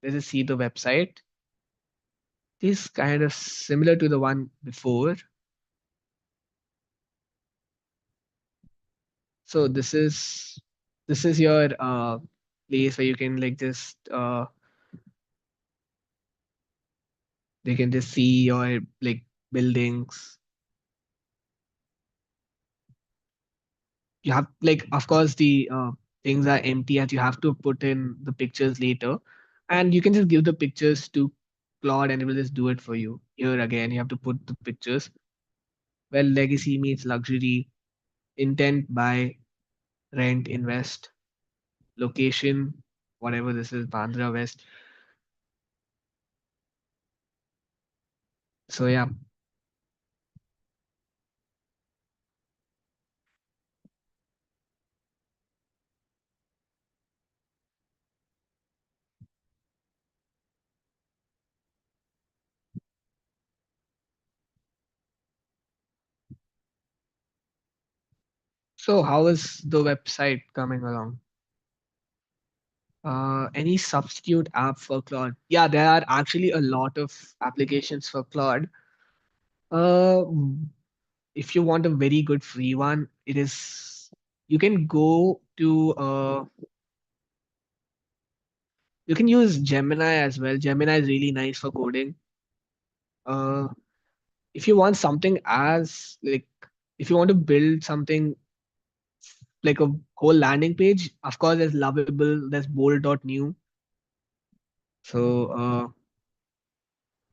website. This kind of similar to the one before. So this is your place where you can like just you can just see your like buildings. You have like of course the things are empty and you have to put in the pictures later, and you can just give the pictures to Claude and it will just do it for you. Here again, you have to put the pictures. Well, legacy means luxury, intent, buy, rent, invest, location, whatever this is, Bandra West. So yeah. So how is the website coming along? Any substitute app for Claude? Yeah, there are actually a lot of applications for Claude. Uh, if you want a very good free one, it is you can go to you can use Gemini as well. Gemini is really nice for coding. Uh, if you want something as like if you want to build something like a whole landing page, of course there's Lovable, there's bold.new. So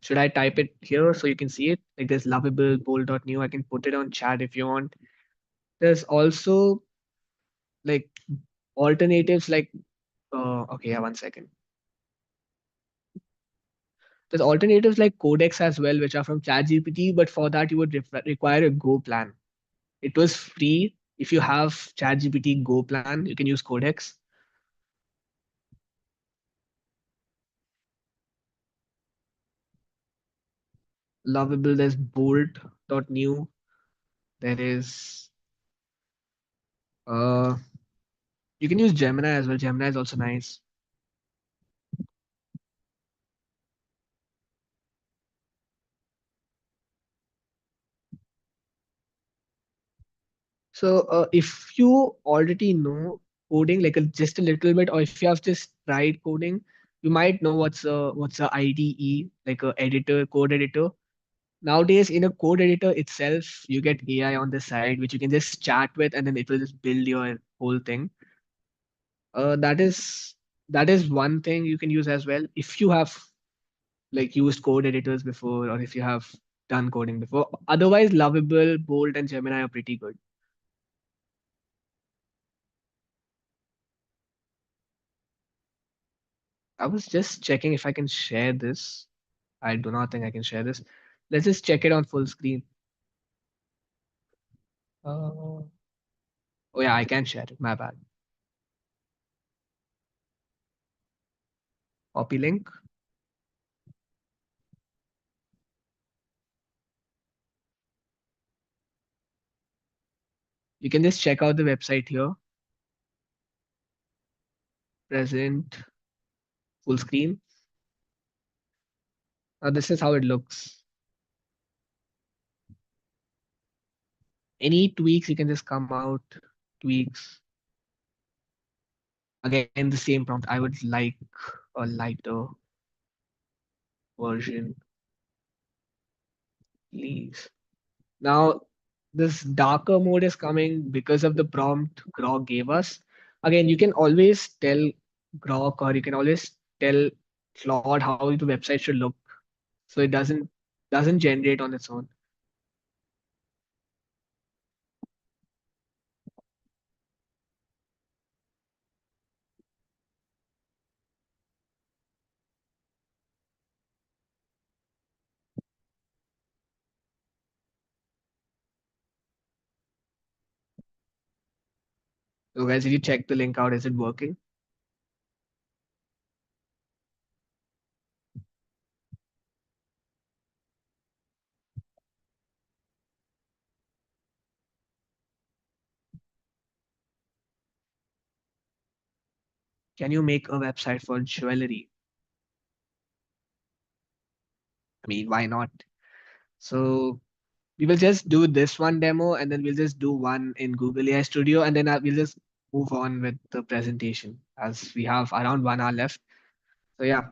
should I type it here so you can see it? Like there's Lovable, bold.new. I can put it on chat if you want. There's also like alternatives like okay, yeah, one second. There's alternatives like Codex as well, which are from ChatGPT, but for that you would require a Go plan. It was free. If you have ChatGPT Go plan, you can use Codex. Lovable, there's bolt.new. There is uh you can use Gemini as well. Gemini is also nice. So if you already know coding like just a little bit, or if you have just tried coding, you might know what's a IDE, like a editor, code editor. Nowadays, in a code editor itself, you get AI on the side, which you can just chat with, and then it will just build your whole thing. That is one thing you can use as well if you have like used code editors before, or if you have done coding before. Otherwise, Lovable, Bolt, and Gemini are pretty good. I was just checking if I can share this. I do not think I can share this. Let's just check it on full screen. Oh yeah, I can share it. My bad. Copy link. You can just check out the website here. Present full screen. Now this is how it looks. Any tweaks, you can just come out, tweaks. Again, the same prompt. I would like a lighter version, please. Now, this darker mode is coming because of the prompt Grok gave us. Again, you can always tell Grok, or you can always tell Claude how the website should look, so it doesn't generate on its own. So guys, if you check the link out, is it working? Can you make a website for jewelry? I mean, why not? So we will just do this one demo and then we'll just do one in Google AI Studio and then we'll just move on with the presentation as we have around 1 hour left. So yeah.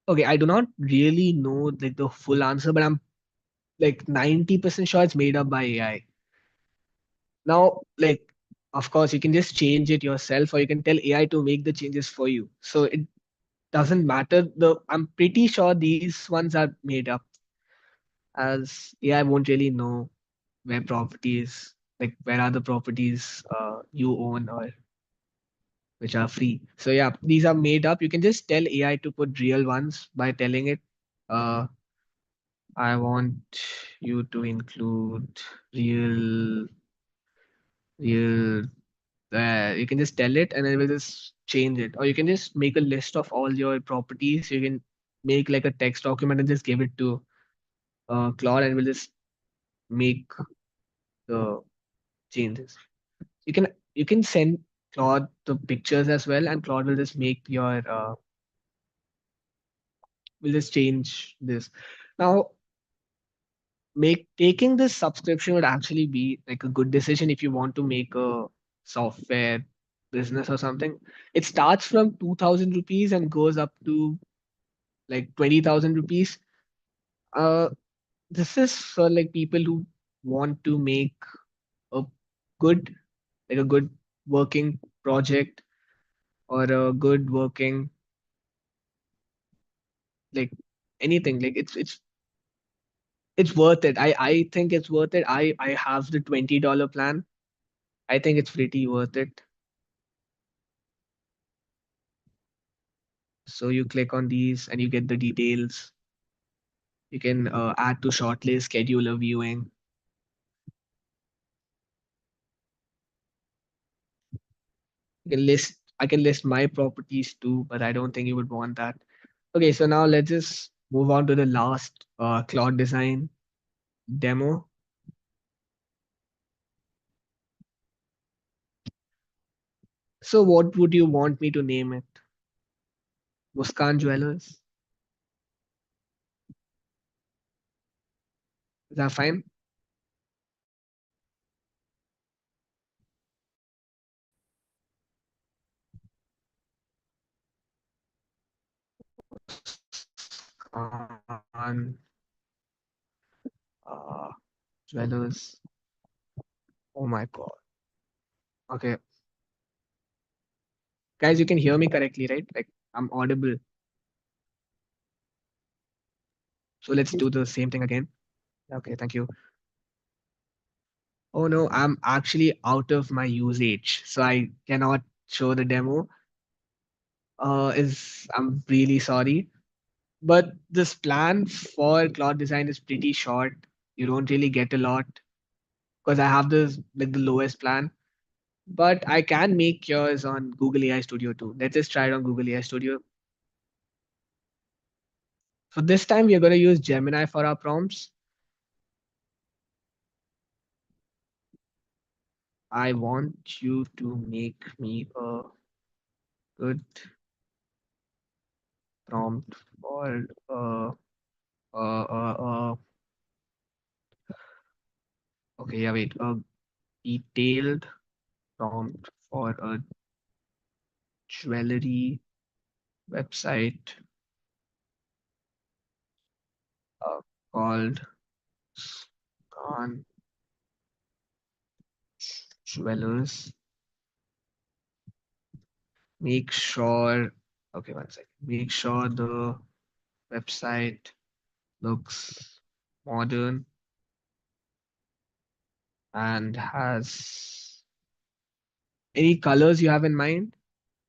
Okay, I do not really know like the full answer, but I'm like 90% sure it's made up by AI. Now, like, of course, you can just change it yourself or you can tell AI to make the changes for you. So it doesn't matter. I'm pretty sure these ones are made up as AI won't really know where properties, like where are the properties you own or which are free. So yeah, these are made up. You can just tell AI to put real ones by telling it, uh, I want you to include real, real. You can just tell it and it will just change it. Or you can just make a list of all your properties. You can make like a text document and just give it to Claude and will just make the changes. You can send Claude the pictures as well, and Claude will just make your will just change this. Now, make taking this subscription would actually be like a good decision if you want to make a software business or something. It starts from 2,000 rupees and goes up to like 20,000 rupees. Uh, this is for like people who want to make a good, like a good working project or a good working like anything. Like it's worth it. I think it's worth it. I have the $20 plan. I think it's pretty worth it. So you click on these and you get the details. You can add to shortlist, schedule a viewing. You can list. I can list my properties too, but I don't think you would want that. Okay, so now let's just move on to the last cloud design demo. So what would you want me to name it? Muskan Jewelers? Is that fine? Muskan uh, Jewelers. Oh my God. Okay. Guys, you can hear me correctly, right? Like I'm audible. So let's do the same thing again. Okay, thank you. Oh no, I'm actually out of my usage, so I cannot show the demo. Is I'm really sorry, but this plan for cloud design is pretty short. You don't really get a lot because I have this like the lowest plan. But I can make yours on Google AI Studio too. Let's just try it on Google AI Studio. So this time we are going to use Gemini for our prompts. I want you to make me a good prompt for uh, okay, yeah, wait, a detailed prompt for a jewelry website uh, called Scan Jewelers. Make sure, okay, one second. Make sure the website looks modern and has any colors you have in mind,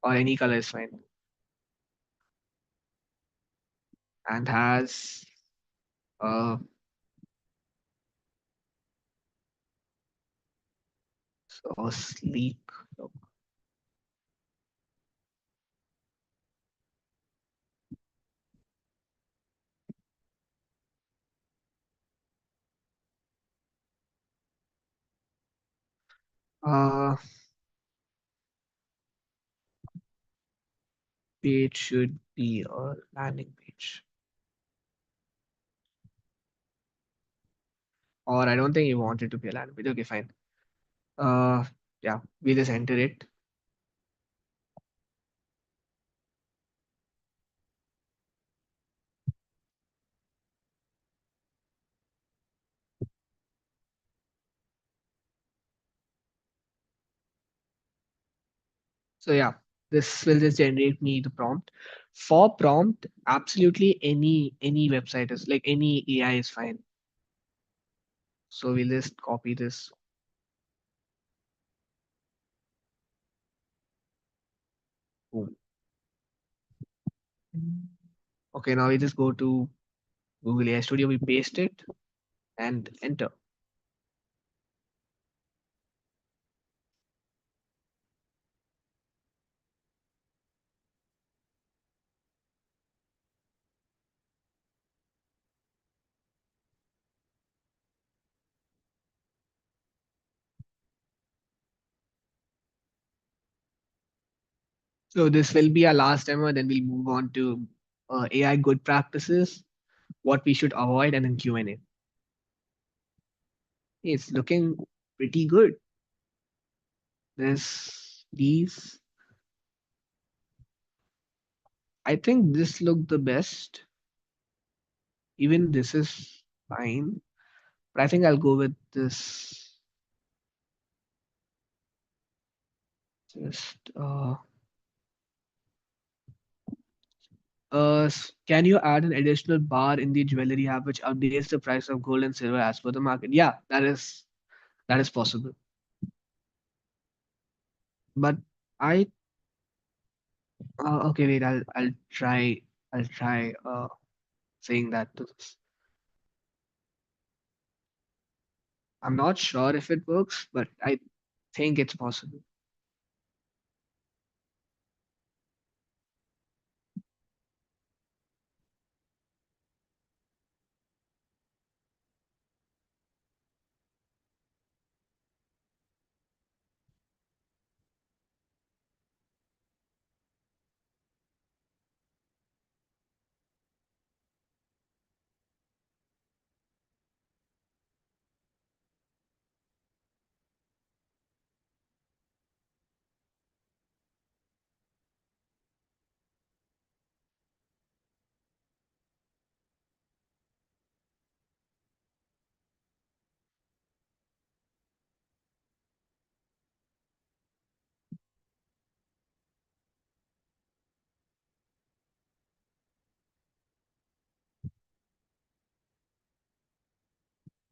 or any color is fine, and has a so sleek look. Uh, Page should be a landing page. Or I don't think you want it to be a landing page. Okay, fine. Uh, yeah, we just enter it. So yeah, this will just generate me the prompt. For prompt, absolutely any website is like any AI is fine. So we'll just copy this. Boom. Okay, now we just go to Google AI Studio, we paste it and enter. So this will be our last demo, then we'll move on to AI good practices, what we should avoid, and then Q&A. It's looking pretty good. There's these. I think this looked the best. Even this is fine, but I think I'll go with this. Just can you add an additional bar in the jewelry app which updates the price of gold and silver as per the market? Yeah, that is possible. But I okay, wait, I'll try saying that to this. I'm not sure if it works, but I think it's possible.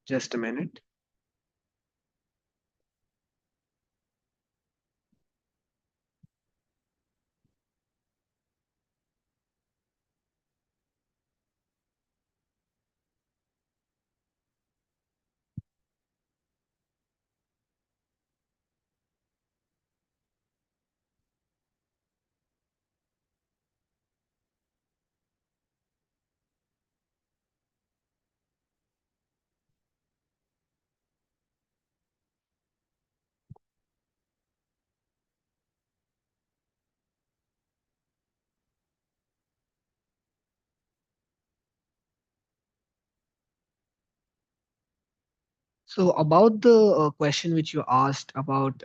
Just a minute. So about the question which you asked about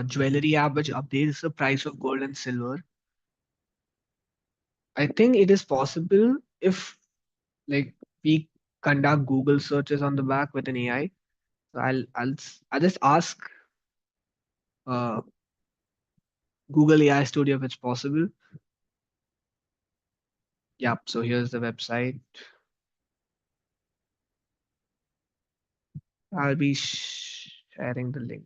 jewelry app which updates the price of gold and silver, I think it is possible if like we conduct Google searches on the back with an AI. So I'll just ask uh, Google AI Studio if it's possible. Yep. So here's the website. I'll be sharing the link.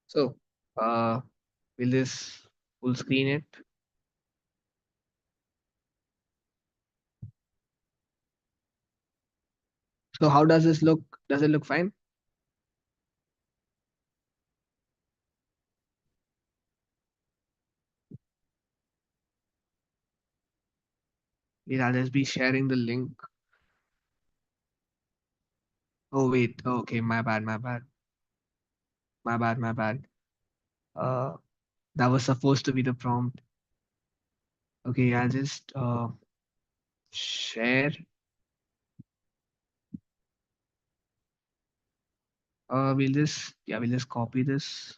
So we'll just full screen it. So how does this look? Does it look fine? Yeah, I'll just be sharing the link. Oh wait, okay, my bad, my bad, my bad, my bad. Uh, that was supposed to be the prompt. Okay, I'll just share. We'll just copy this.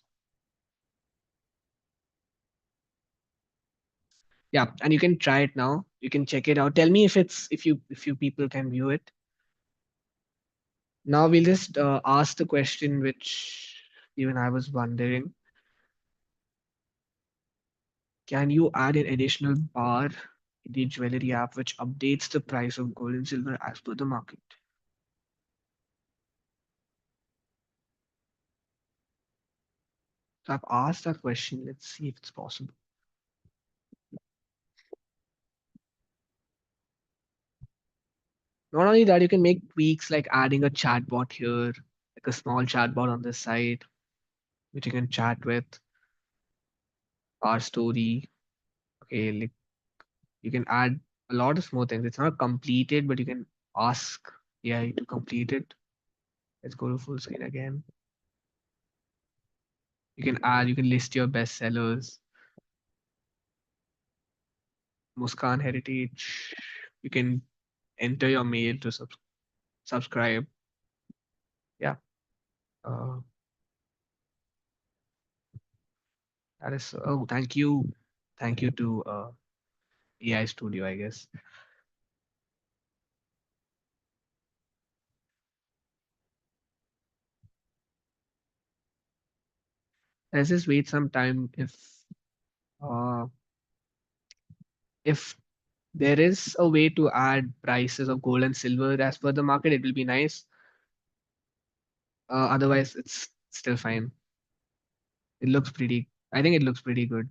Yeah, and you can try it now. You can check it out. Tell me if you people can view it. Now we'll just ask the question which even I was wondering. Can you add an additional bar in the jewelry app which updates the price of gold and silver as per the market? So I've asked that question. Let's see if it's possible. Not only that, you can make tweaks like adding a chatbot here, like a small chatbot on this side, which you can chat with, our story. Okay, like you can add a lot of more things. It's not completed, but you can ask AI to complete it. Let's go to full screen again. You can list your best sellers, Muskan Heritage. You can enter your mail to subscribe. Yeah. Uh, that is, oh, thank you. Thank you to AI Studio, I guess. Let's just wait some time uh, if there is a way to add prices of gold and silver as per the market, it will be nice. Otherwise, it's still fine. I think it looks pretty good.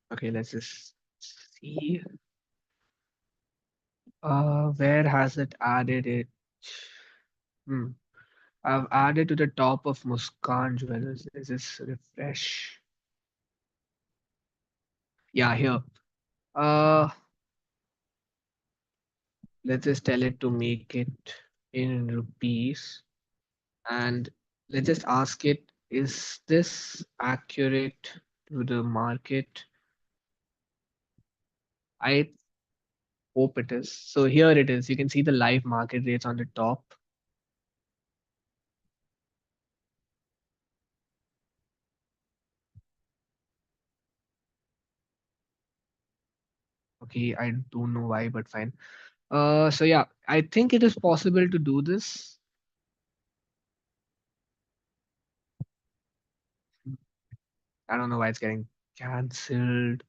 Okay, let's just see. Where has it added it? Hmm. I've added to the top of Muskan Jewelers. Is this refresh? Yeah, here. Uh, let's just tell it to make it in rupees. And let's just ask it, is this accurate to the market? I hope it is. So here it is. You can see the live market rates on the top. Okay, I don't know why, but fine. So yeah, I think it is possible to do this. I don't know why it's getting cancelled.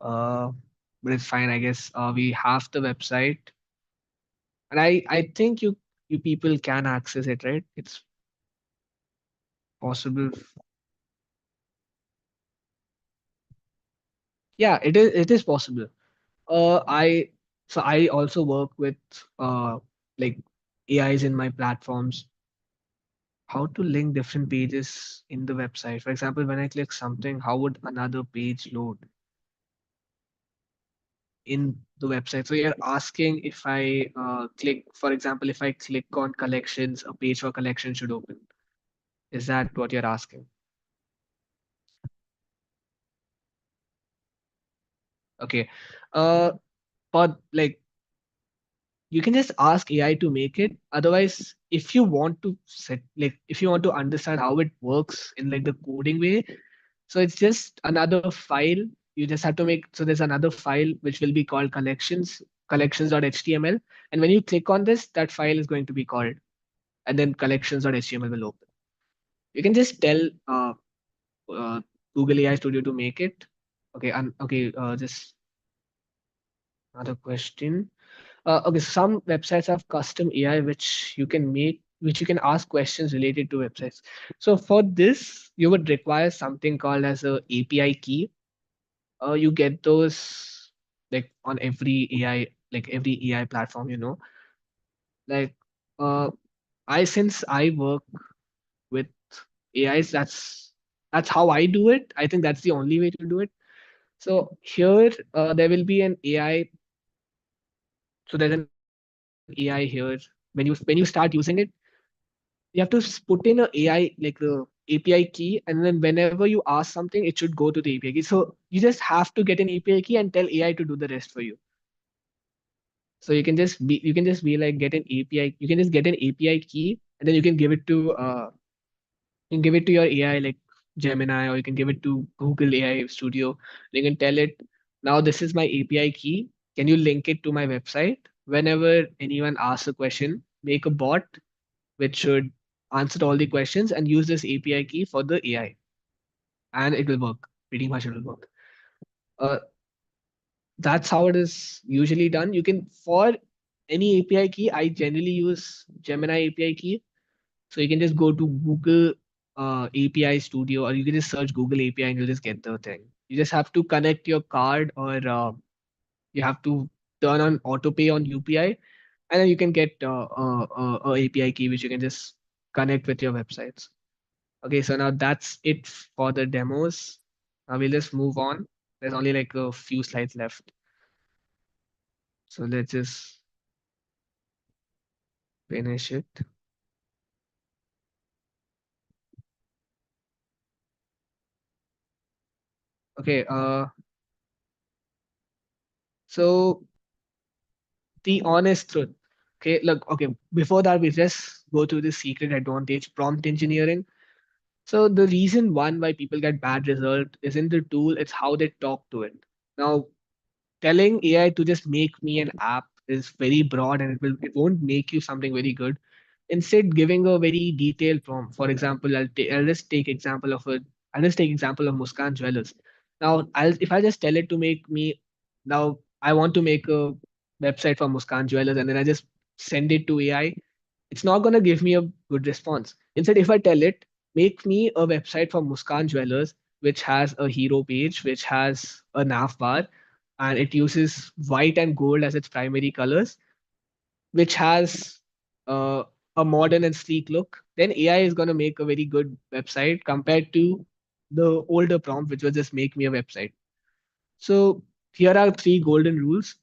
Uh, but it's fine, I guess. We have the website, and I think you people can access it, right? It's possible. Yeah, it is possible. I so I also work with like AIs in my platforms. How to link different pages in the website. For example, when I click something, how would another page load in the website? So you're asking if I click, for example, if I click on collections, a page for collection should open. Is that what you're asking? Okay. Uh, but like you can just ask AI to make it. Otherwise, if you want to if you want to understand how it works in like the coding way, so it's just another file. You just have to make, so there's another file which will be called collections.html. And when you click on this, that file is going to be called, and then collections.html will open. You can just tell uh, Google AI Studio to make it. Okay, just another question. Okay, some websites have custom AI which you can make which you can ask questions related to websites. So for this, you would require something called as a API key. You get those like on every AI, like every AI platform, like uh, since I work with AIs, that's how I do it. I think that's the only way to do it. So here, there will be an AI. So there's an AI here. When you start using it, you have to put in a AI like the API key, and then whenever you ask something, it should go to the API key. So you just have to get an API key and tell AI to do the rest for you. So you can just be like get an API. You can just get an API key, and then you can give it to your AI like Gemini, or you can give it to Google AI Studio. You can tell it, now this is my API key. Can you link it to my website? Whenever anyone asks a question, make a bot which should answer all the questions and use this API key for the AI, and it will work. Pretty much, it will work. Uh, that's how it is usually done. You can for any API key, I generally use Gemini API key. So you can just go to Google API Studio, or you can just search Google API and you'll just get the thing. You just have to connect your card, or you have to turn on autopay on UPI, and then you can get a API key which you can just connect with your websites. Okay, so now that's it for the demos. Now we'll just move on. There's only like a few slides left. So let's just finish it. Okay, so the honest truth. Okay, look, okay, before that, we just go to the secret advantage, prompt engineering. So the reason one why people get bad result isn't the tool, it's how they talk to it. Now, telling AI to just make me an app is very broad, and it won't make you something very good. Instead, giving a very detailed prompt. For example, I'll just take example of Muskan Jewelers. Now, if I just tell it to make me, now I want to make a website for Muskan Jewelers, and then I just send it to AI, it's not going to give me a good response. Instead, if I tell it, make me a website for Muskan Jewelers, which has a hero page, which has a nav bar, and it uses white and gold as its primary colors, which has uh, a modern and sleek look, then AI is going to make a very good website compared to the older prompt, which was just make me a website. So here are three golden rules.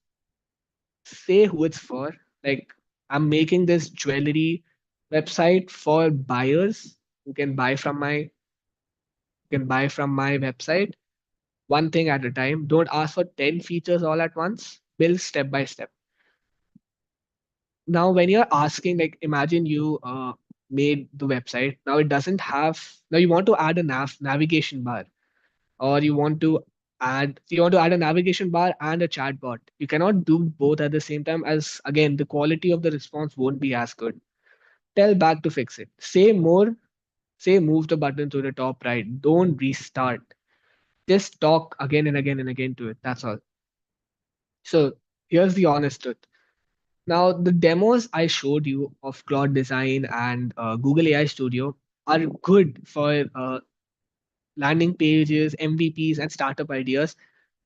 Say who it's for. Like, I'm making this jewelry website for buyers who can buy from my website, one thing at a time. Don't ask for 10 features all at once. Build step by step. Now when you're asking, like, imagine you made the website. Now it doesn't have, now you want to add a navigation bar, or you want to add a navigation bar and a chatbot. You cannot do both at the same time, as again the quality of the response won't be as good. Tell back to fix it. Say move the button to the top right. Don't restart. Just talk again and again and again to it. That's all. So here's the honest truth. Now, the demos I showed you of Cloud Design and Google AI Studio are good for landing pages, MVPs, and startup ideas,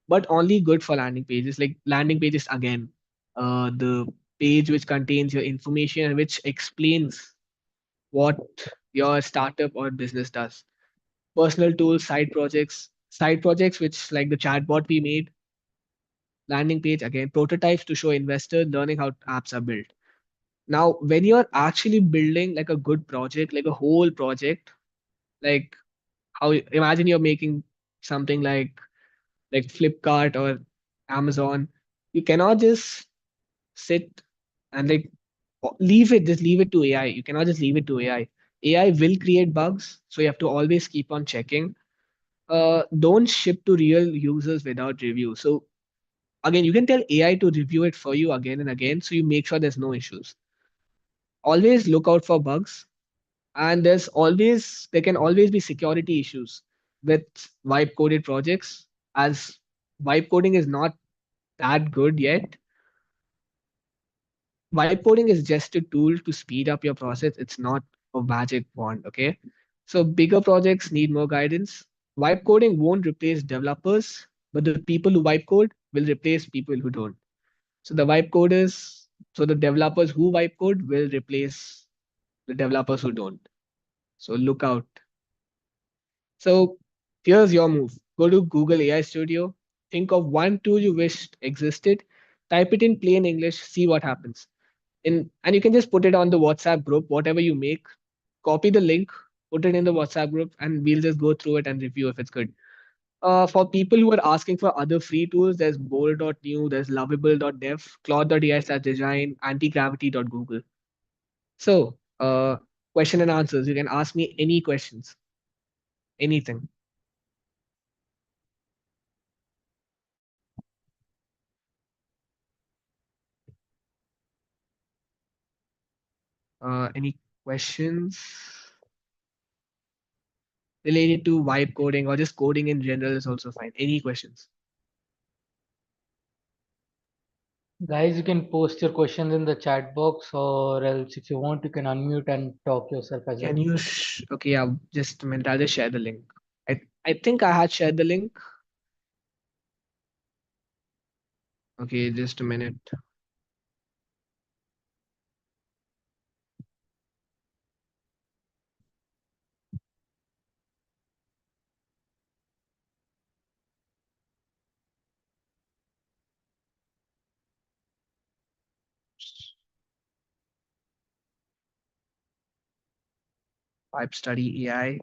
but only good for landing pages. Like landing pages, again, the page which contains your information and which explains what your startup or business does. Personal tools, side projects, which like the chatbot we made, landing page, again, prototypes to show investors, learning how apps are built. Now, when you're actually building like a good project, like a whole project, like imagine you're making something like Flipkart or Amazon, you cannot just sit and like just leave it to AI. You cannot just leave it to AI. AI will create bugs, so you have to always keep on checking. Don't ship to real users without review. So again, you can tell AI to review it for you again and again, so you make sure there's no issues. Always look out for bugs, and there can always be security issues with vibe coded projects, as vibe coding is not that good yet. vibe coding is just a tool to speed up your process. It's not a magic wand. Okay. So bigger projects need more guidance. Vibe coding won't replace developers, but the people who vibe code will replace people who don't. So the vibe coders, so the developers who vibe code will replace the developers who don't. So look out. So here's your move. Go to Google AI Studio. Think of one tool you wished existed. Type it in plain English. See what happens. And you can just put it on the WhatsApp group. Whatever you make, copy the link, put it in the WhatsApp group, and we'll just go through it and review if it's good. For people who are asking for other free tools, there's bold.new, there's lovable.dev, claude.ai/design, antigravity.google. So, question and answers. You can ask me any questions, anything. Any questions related to vibe coding or just coding in general is also fine. Any questions? Guys, you can post your questions in the chat box, or else if you want, you can unmute and talk yourself as well. Can you? Okay, yeah. Just a minute. I'll just share the link. I think I had shared the link. Okay, just a minute. Vibe study AI.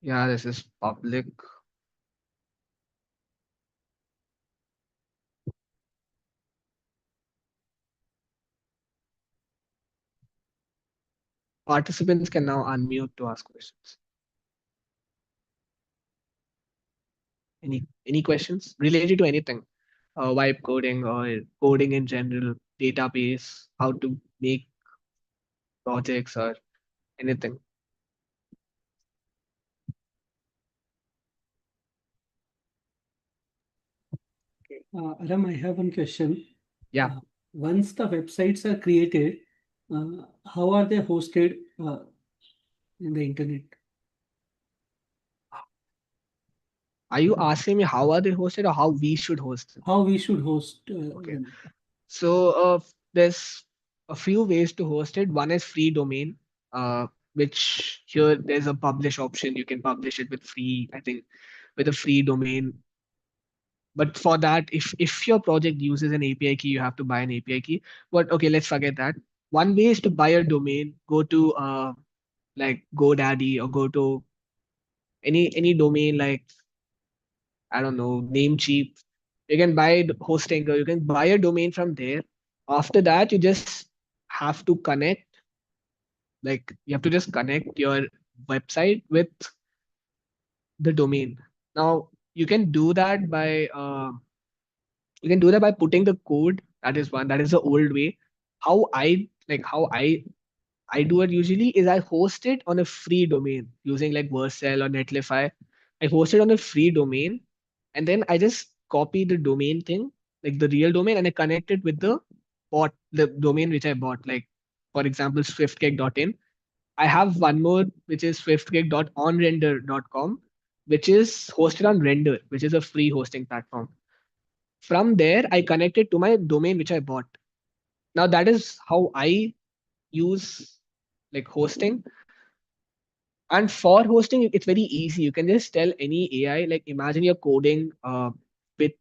Yeah, this is public. Participants can now unmute to ask questions. Any questions related to anything? Vibe coding or coding in general, database, how to make projects or anything. Arham, I have one question. Yeah. Once the websites are created, how are they hosted in the internet? Are you asking me how are they hosted or how we should host them? How we should host Okay. them? So there's a few ways to host it. One is free domain, which here there's a publish option. You can publish it with free, I think, with a free domain. But for that, if your project uses an API key, you have to buy an API key. But okay, let's forget that. One way is to buy a domain. Go to like GoDaddy or go to any domain like I don't know, Namecheap. You can buy hosting or you can buy a domain from there. After that, you just have to connect, like you have to just connect your website with the domain. Now you can do that by putting the code. That is one. That is the old way. How I do it usually is I host it on a free domain using like Vercel or Netlify. I host it on a free domain and then I just copy the domain thing, like the real domain, and I connect it with the domain which I bought. Like for example, swiftcake.in. I have one more which is swiftcake.onrender.com, which is hosted on Render, which is a free hosting platform. From there, I connect it to my domain which I bought. Now that is how I use like hosting. And for hosting, it's very easy. You can just tell any AI, like imagine you're coding with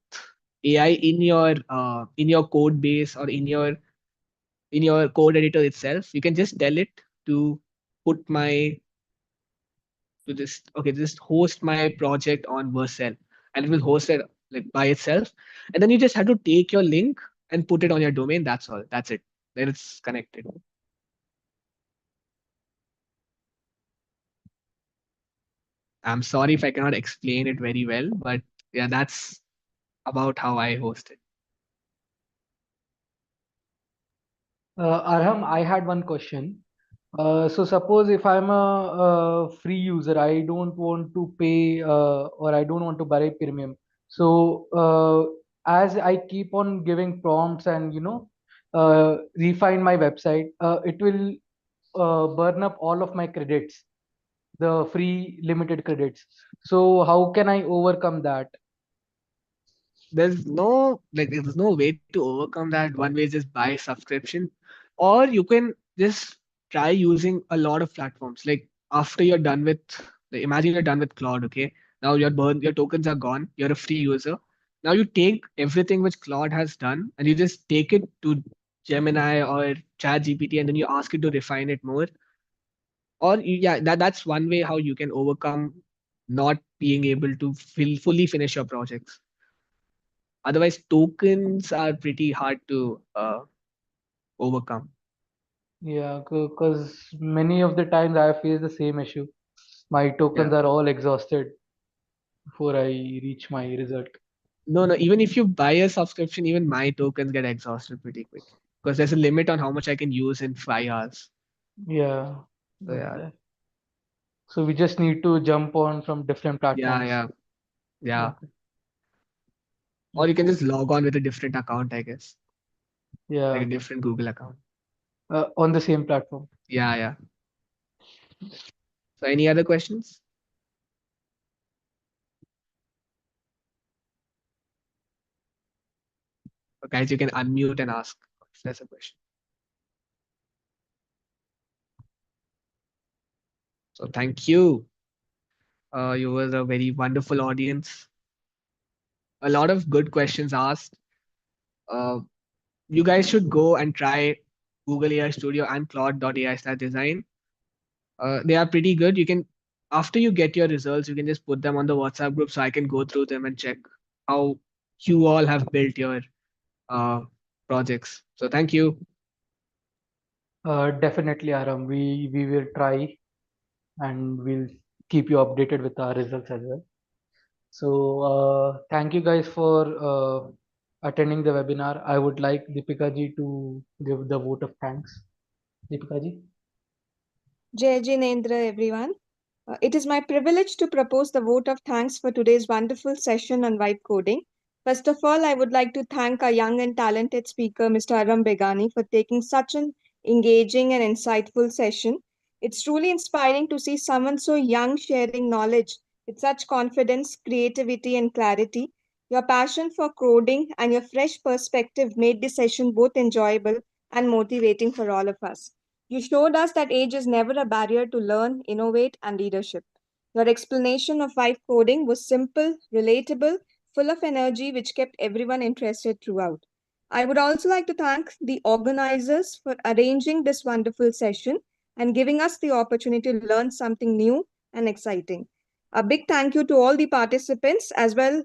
AI in your code base or in your code editor itself. You can just tell it to put my to just host my project on Vercel, and it will host it like by itself. And then you just have to take your link and put it on your domain. That's all. That's it. Then it's connected. I'm sorry if I cannot explain it very well, but yeah, that's about how I host it. Arham, I had one question. So suppose if I'm a free user, I don't want to pay or I don't want to buy premium. So as I keep on giving prompts and refine my website, it will burn up all of my credits, the free limited credits. So how can I overcome that? There's no way to overcome that. One way is just buy subscription, or you can just try using a lot of platforms. Like after you're done with, like, imagine you're done with Claude. Okay, now your tokens are gone. You're a free user. Now you take everything which Claude has done and you just take it to Gemini or Chat GPT, and then you ask it to refine it more. Yeah, that's one way how you can overcome not being able to fully finish your projects. Otherwise, tokens are pretty hard to overcome. Yeah, because many of the times I face the same issue. My Yeah. tokens are all exhausted before I reach my result. No, no. Even if you buy a subscription, even my tokens get exhausted pretty quick because there's a limit on how much I can use in 5 hours. Yeah, So that's yeah, that. So we just need to jump on from different yeah, platforms. yeah, yeah. Okay. Or you can Okay. just log on with a different account, I guess, like a Yeah, different Google account. on the same platform. Yeah, yeah. So any other questions? Guys, you can unmute and ask if there's a question. So thank you. You were a very wonderful audience. A lot of good questions asked. Uh, you guys should go and try Google AI Studio and Claude.ai/design. They are pretty good. You can, after you get your results, you can just put them on the WhatsApp group so I can go through them and check how you all have built your uh, projects. So thank you. Definitely, Aram. We will try and we'll keep you updated with our results as well. So thank you guys for attending the webinar. I would like Deepika ji to give the vote of thanks. Deepika ji. Jai Jinendra, everyone. It is my privilege to propose the vote of thanks for today's wonderful session on vibe coding. First of all, I would like to thank our young and talented speaker, Mr. Arham Begani, for taking such an engaging and insightful session. It's truly inspiring to see someone so young sharing knowledge with such confidence, creativity, and clarity. Your passion for coding and your fresh perspective made this session both enjoyable and motivating for all of us. You showed us that age is never a barrier to learn, innovate, and leadership. Your explanation of vibe coding was simple, relatable, full of energy, which kept everyone interested throughout. I would also like to thank the organizers for arranging this wonderful session and giving us the opportunity to learn something new and exciting. A big thank you to all the participants as well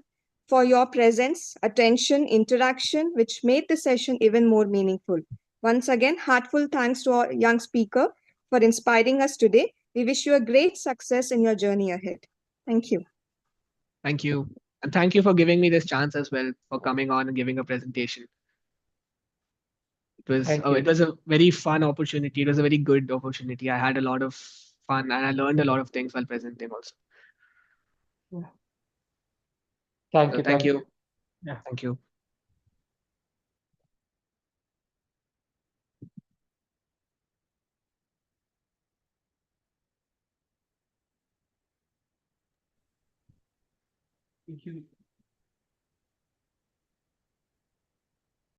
for your presence, attention, interaction, which made the session even more meaningful. Once again, heartfelt thanks to our young speaker for inspiring us today. We wish you a great success in your journey ahead. Thank you. Thank you. And thank you for giving me this chance as well for coming on and giving a presentation. Thank It you. was a very fun opportunity. It was a very good opportunity. I had a lot of fun and I learned a lot of things while presenting also. Yeah. Thank So you. thank Thank you. you. Yeah. Thank you. Thank you.